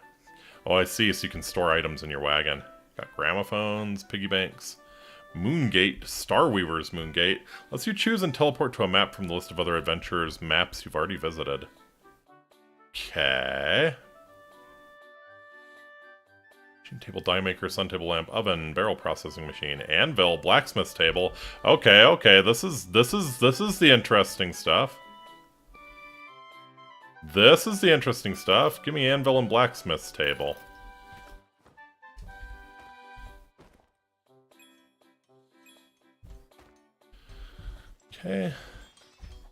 Speaker 1: Oh, I see, so you can store items in your wagon. Got gramophones, piggy banks. Moongate, Starweaver's Moongate. Lets you choose and teleport to a map from the list of other adventurers' maps you've already visited. Okay. Table, die maker, sun table lamp, oven, barrel processing machine, anvil, blacksmith's table. Okay, okay, this is the interesting stuff. This is the interesting stuff. Give me anvil and blacksmith's table. Okay.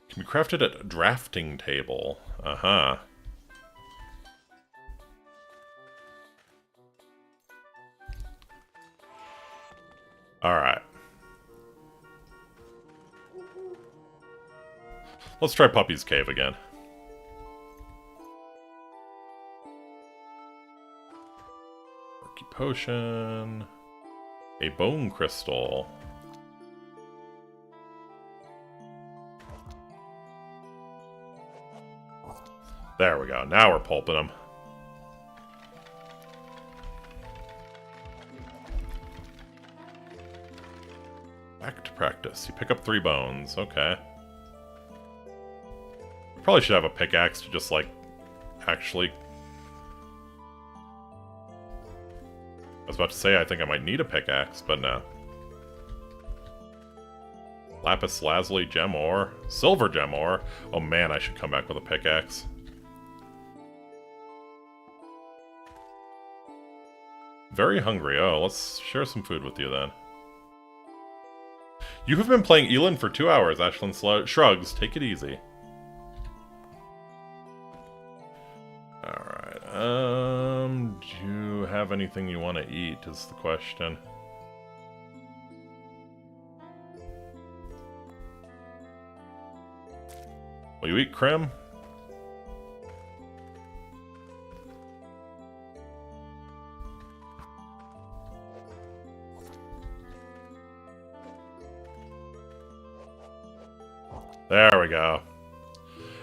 Speaker 1: Can be crafted at drafting table. Uh-huh. Alright. Let's try Puppy's Cave again. Murky Potion. A Bone Crystal. There we go. Now we're pulping them. Back to practice. You pick up 3 bones. Okay. Probably should have a pickaxe to just, like, actually... I was about to say I think I might need a pickaxe, but no. Lapis Lazuli gem ore. Silver gem ore. Oh man, I should come back with a pickaxe. Very hungry. Oh, let's share some food with you then. You have been playing Elin for 2 hours. Ashlyn shrugs. Take it easy. Alright. Do you have anything you want to eat is the question. Will you eat Krim? There we go.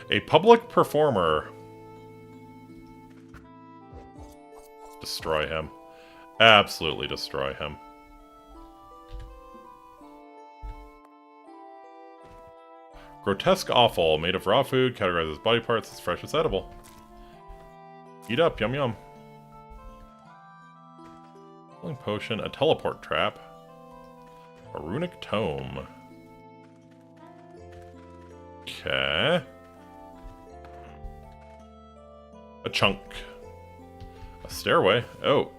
Speaker 1: A public performer. Destroy him. Absolutely destroy him. Grotesque offal, made of raw food, categorized as body parts, as fresh as edible. Eat up, yum yum. Healing potion, a teleport trap. A runic tome. Okay. A chunk. A stairway. Oh.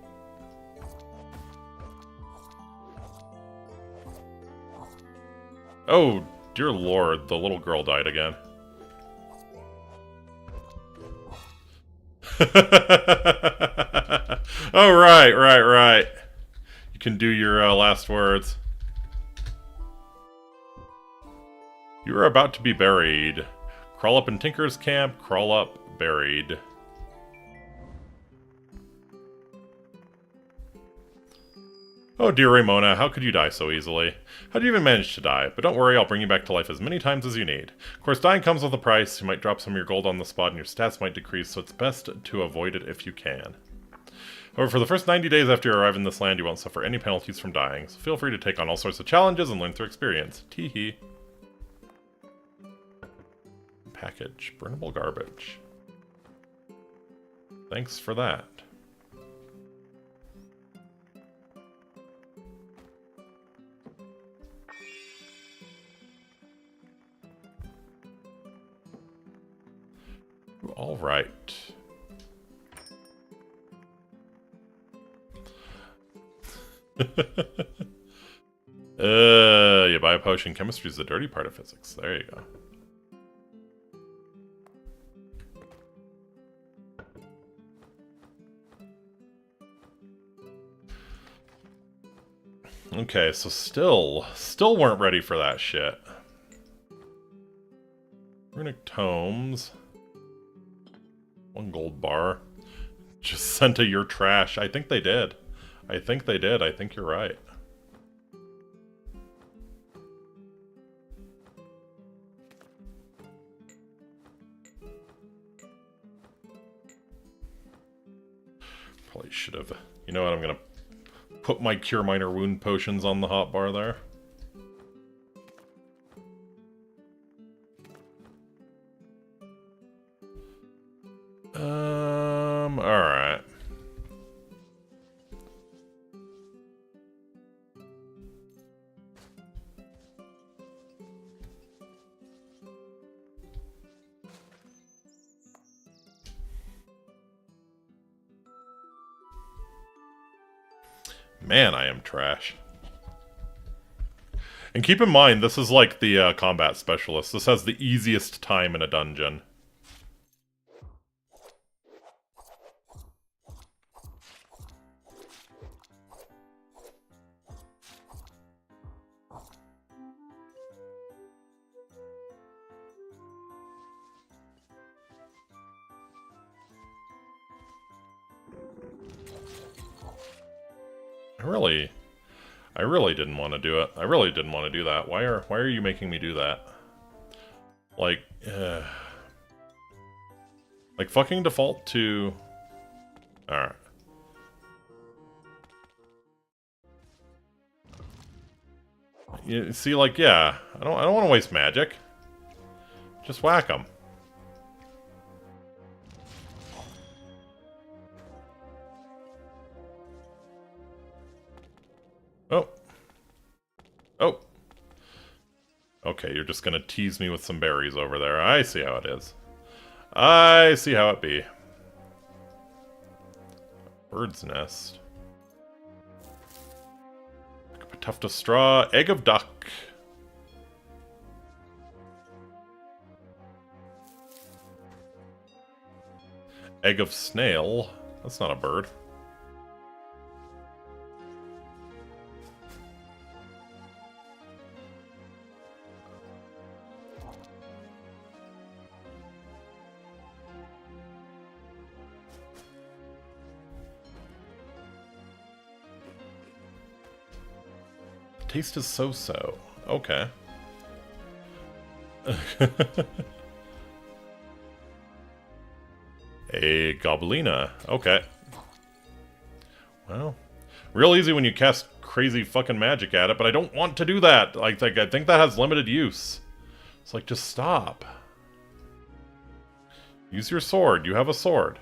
Speaker 1: Oh, dear lord, the little girl died again. Oh, right. You can do your last words. You are about to be buried. Crawl up in Tinker's camp, crawl up, buried. Oh dear Ramona, how could you die so easily? How do you even manage to die? But don't worry, I'll bring you back to life as many times as you need. Of course, dying comes with a price. You might drop some of your gold on the spot and your stats might decrease, so it's best to avoid it if you can. However, for the first 90 days after you arrive in this land, you won't suffer any penalties from dying, so feel free to take on all sorts of challenges and learn through experience. Teehee. Package. Burnable garbage. Thanks for that. All right. You buy a potion. Chemistry is the dirty part of physics. There you go. Okay, so still weren't ready for that shit. Runic tomes. 1 gold bar. Just sent to your trash. I think they did. I think they did. I think you're right. Probably should have. You know what? I'm gonna put my Cure Minor Wound potions on the hotbar there. Alright. Man, I am trash. And keep in mind, this is like the combat specialist. This has the easiest time in a dungeon. I really didn't want to do it. I really didn't want to do that. Why are you making me do that? Like fucking default to... Alright. You see, like, yeah, I don't want to waste magic. Just whack them. Oh. Oh. Okay, you're just gonna tease me with some berries over there. I see how it is. I see how it be. Bird's nest. A tuft of straw. Egg of duck. Egg of snail. That's not a bird. Taste is so-so. Okay. A Gobelina. Okay. Well, real easy when you cast crazy fucking magic at it, but I don't want to do that. Like I think that has limited use. It's like, just stop. Use your sword. You have a sword.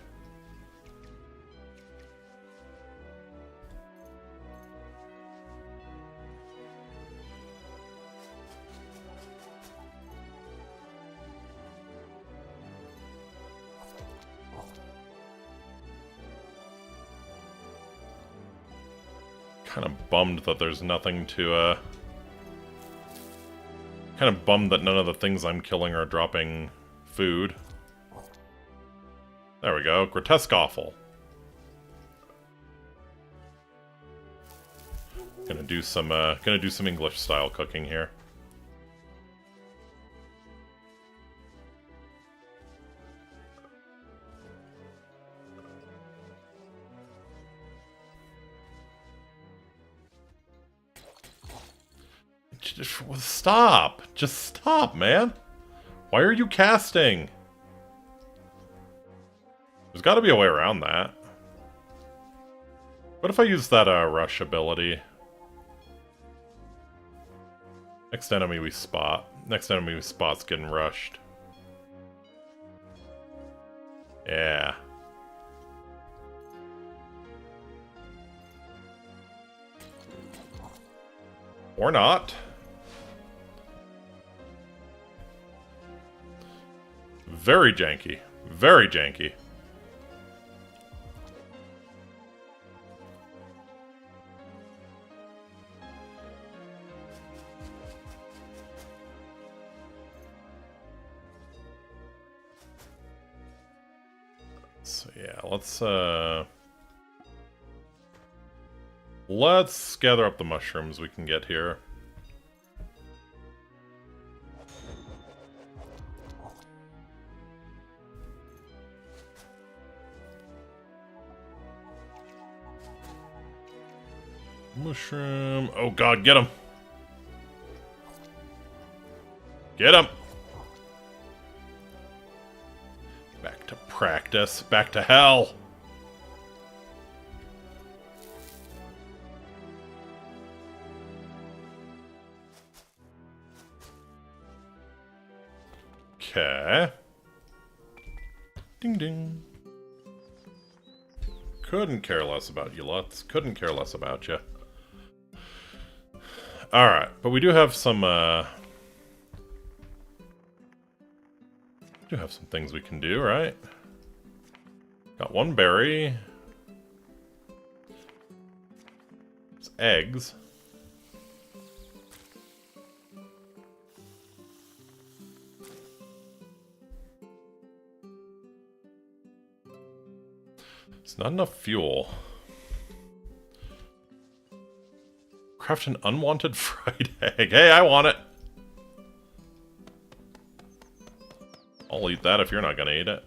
Speaker 1: Kind of bummed that there's nothing to, kind of bummed that none of the things I'm killing are dropping food. There we go. Grotesque Offal. Gonna do some English style cooking here. Stop! Just stop, man! Why are you casting? There's gotta be a way around that. What if I use that rush ability? Next enemy we spot's getting rushed. Yeah. Or not. Very janky. Very janky. So yeah, let's Let's gather up the mushrooms we can get here. Mushroom. Oh god, get him! Get him! Back to practice. Back to hell! Okay. Ding ding. Couldn't care less about you, Lutz. Couldn't care less about you. Alright, but we do have some, things we can do, right? Got one berry. It's eggs. It's not enough fuel. Craft an unwanted fried egg. Hey, I want it! I'll eat that if you're not gonna eat it.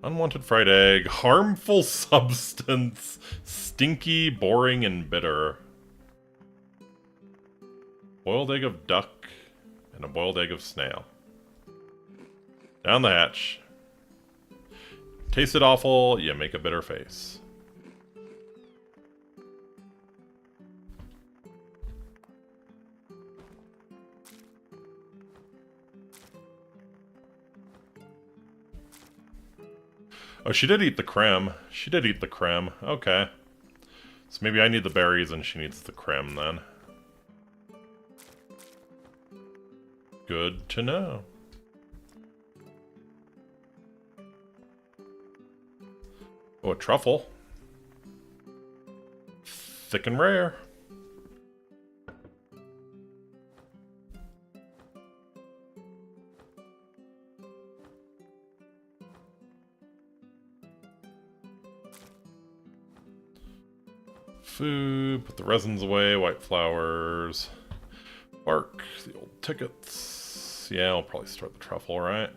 Speaker 1: Unwanted fried egg. Harmful substance. Stinky, boring, and bitter. Boiled egg of duck. And a boiled egg of snail. Down the hatch. Tasted awful, you make a bitter face. Oh, she did eat the creme. She did eat the creme. Okay. So maybe I need the berries and she needs the creme then. Good to know. Oh, a truffle. Thick and rare. Food, put the resins away, white flowers. Bark, the old tickets. Yeah, I'll probably start the truffle, right?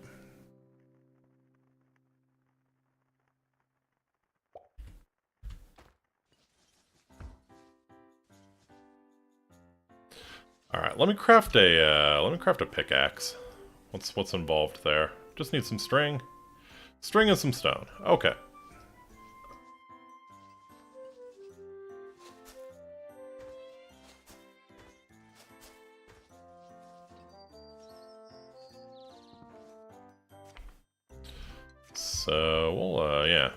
Speaker 1: Alright, let me craft a pickaxe. What's involved there? Just need some string. String and some stone. Okay. So, we'll, yeah.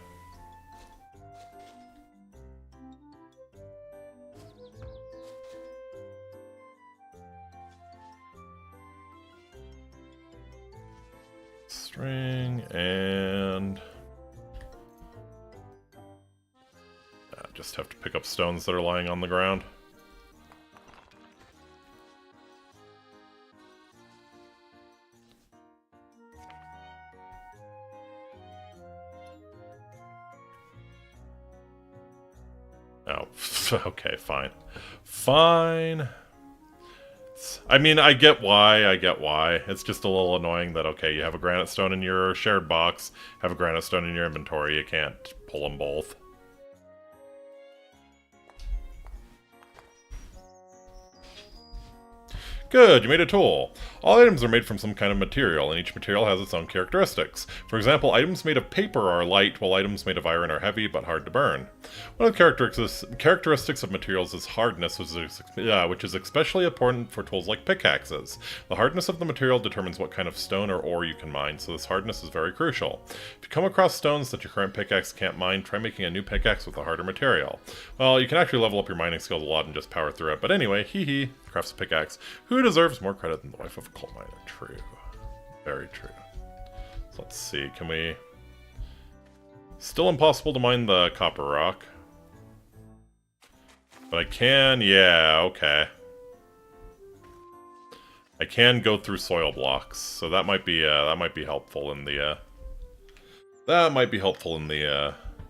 Speaker 1: String, and... I just have to pick up stones that are lying on the ground. Oh, okay, fine. Fine. I mean, I get why, It's just a little annoying that, okay, you have a granite stone in your shared box, have a granite stone in your inventory, you can't pull them both. Good, you made a tool. All items are made from some kind of material, and each material has its own characteristics. For example, items made of paper are light, while items made of iron are heavy but hard to burn. One of the characteristics of materials is hardness, which is especially important for tools like pickaxes. The hardness of the material determines what kind of stone or ore you can mine, so this hardness is very crucial. If you come across stones that your current pickaxe can't mine, try making a new pickaxe with a harder material. Well, you can actually level up your mining skills a lot and just power through it, but anyway, hee, crafts a pickaxe. Who deserves more credit than the wife of a coal miner? True. Very true. So let's see, can we... Still impossible to mine the copper rock. But I can, yeah, okay. I can go through soil blocks, so that might be helpful in the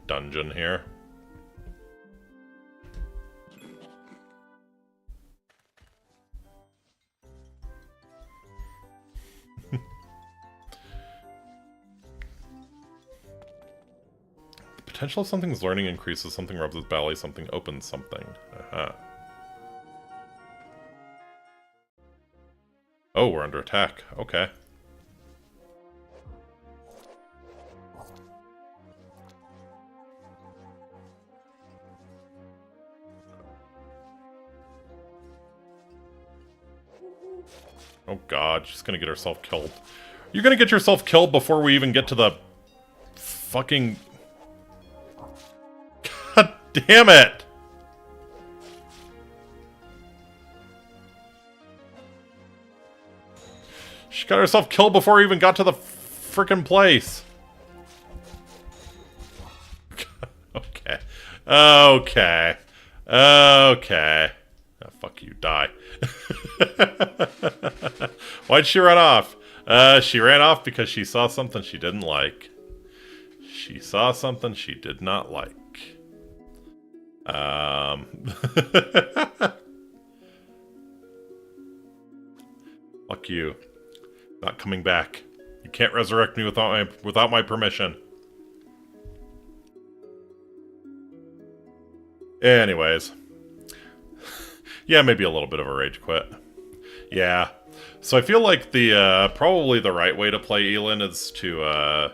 Speaker 1: dungeon here. The potential of something's learning increases, something rubs its belly, something opens something. Uh-huh. Oh, we're under attack. Okay. Oh god, she's gonna get herself killed. You're gonna get yourself killed before we even get to the fucking... God damn it! She got herself killed before we even got to the frickin' place. Okay. Okay. Okay. Oh, fuck you, die. Why'd she run off? She ran off because she saw something she didn't like. She saw something she did not like. Fuck you. Not coming back. You can't resurrect me without my permission. Anyways. Yeah, maybe a little bit of a rage quit. Yeah. So I feel like the probably the right way to play Elin is to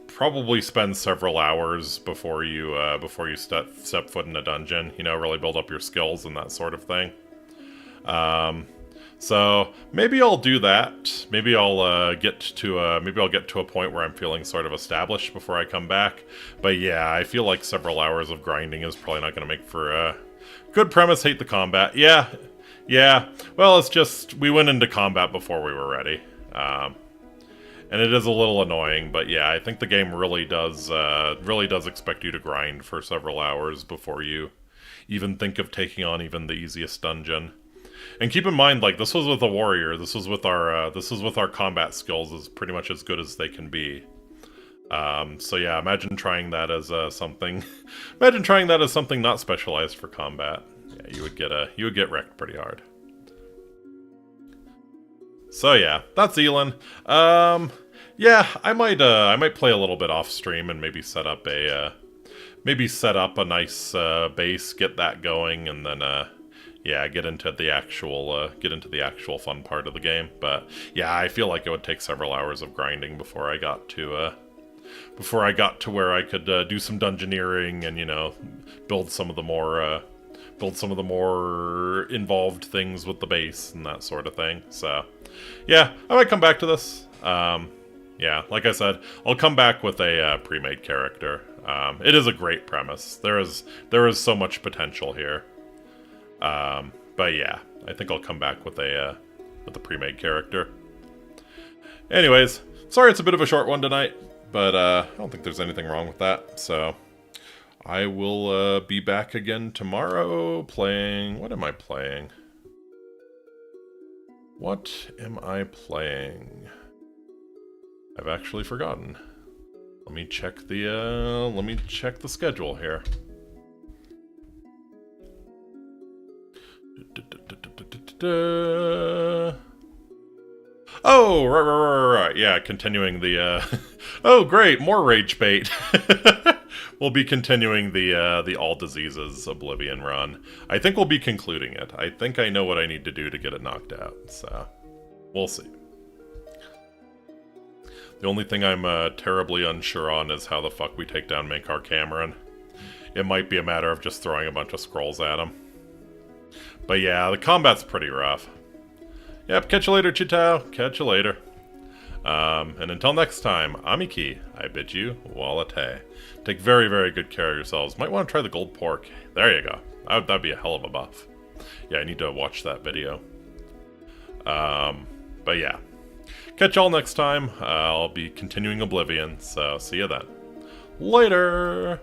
Speaker 1: probably spend several hours before you step foot in a dungeon. You know, really build up your skills and that sort of thing. So maybe I'll do that. Maybe I'll get to a point where I'm feeling sort of established before I come back. But yeah, I feel like several hours of grinding is probably not going to make for a good premise. Hate the combat. Yeah. Well, it's just we went into combat before we were ready, and it is a little annoying. But yeah, I think the game really does expect you to grind for several hours before you even think of taking on even the easiest dungeon. And keep in mind, like, this was with a warrior. This was with our combat skills is pretty much as good as they can be. So yeah, imagine trying that as something. Imagine trying that as something not specialized for combat. Yeah, you would get wrecked pretty hard. So yeah, that's Elin. Yeah, I might play a little bit off stream and maybe set up a nice base, get that going, and then yeah, get into the actual fun part of the game. But yeah, I feel like it would take several hours of grinding before I got to where I could do some dungeoneering and, you know, build some of the more involved things with the base and that sort of thing. So yeah, I might come back to this. Yeah, like I said, I'll come back with a pre-made character. It is a great premise. There is so much potential here. But yeah, I think I'll come back with a pre-made character. Anyways, sorry it's a bit of a short one tonight, but I don't think there's anything wrong with that. So I will be back again tomorrow playing... What am I playing? What am I playing? I've actually forgotten. Let me check the schedule here. Oh, right. Yeah, continuing the, Oh, great, more rage bait. We'll be continuing the All Diseases Oblivion run. I think we'll be concluding it. I think I know what I need to do to get it knocked out, so... We'll see. The only thing I'm terribly unsure on is how the fuck we take down Makar Cameron. It might be a matter of just throwing a bunch of scrolls at him. But yeah, the combat's pretty rough. Yep, catch you later, Chitao. Catch you later. And until next time, Amiki, I bid you walate. Take very, very good care of yourselves. Might want to try the gold pork. There you go. That'd be a hell of a buff. Yeah, I need to watch that video. But yeah. Catch y'all next time. I'll be continuing Oblivion, so see you then. Later!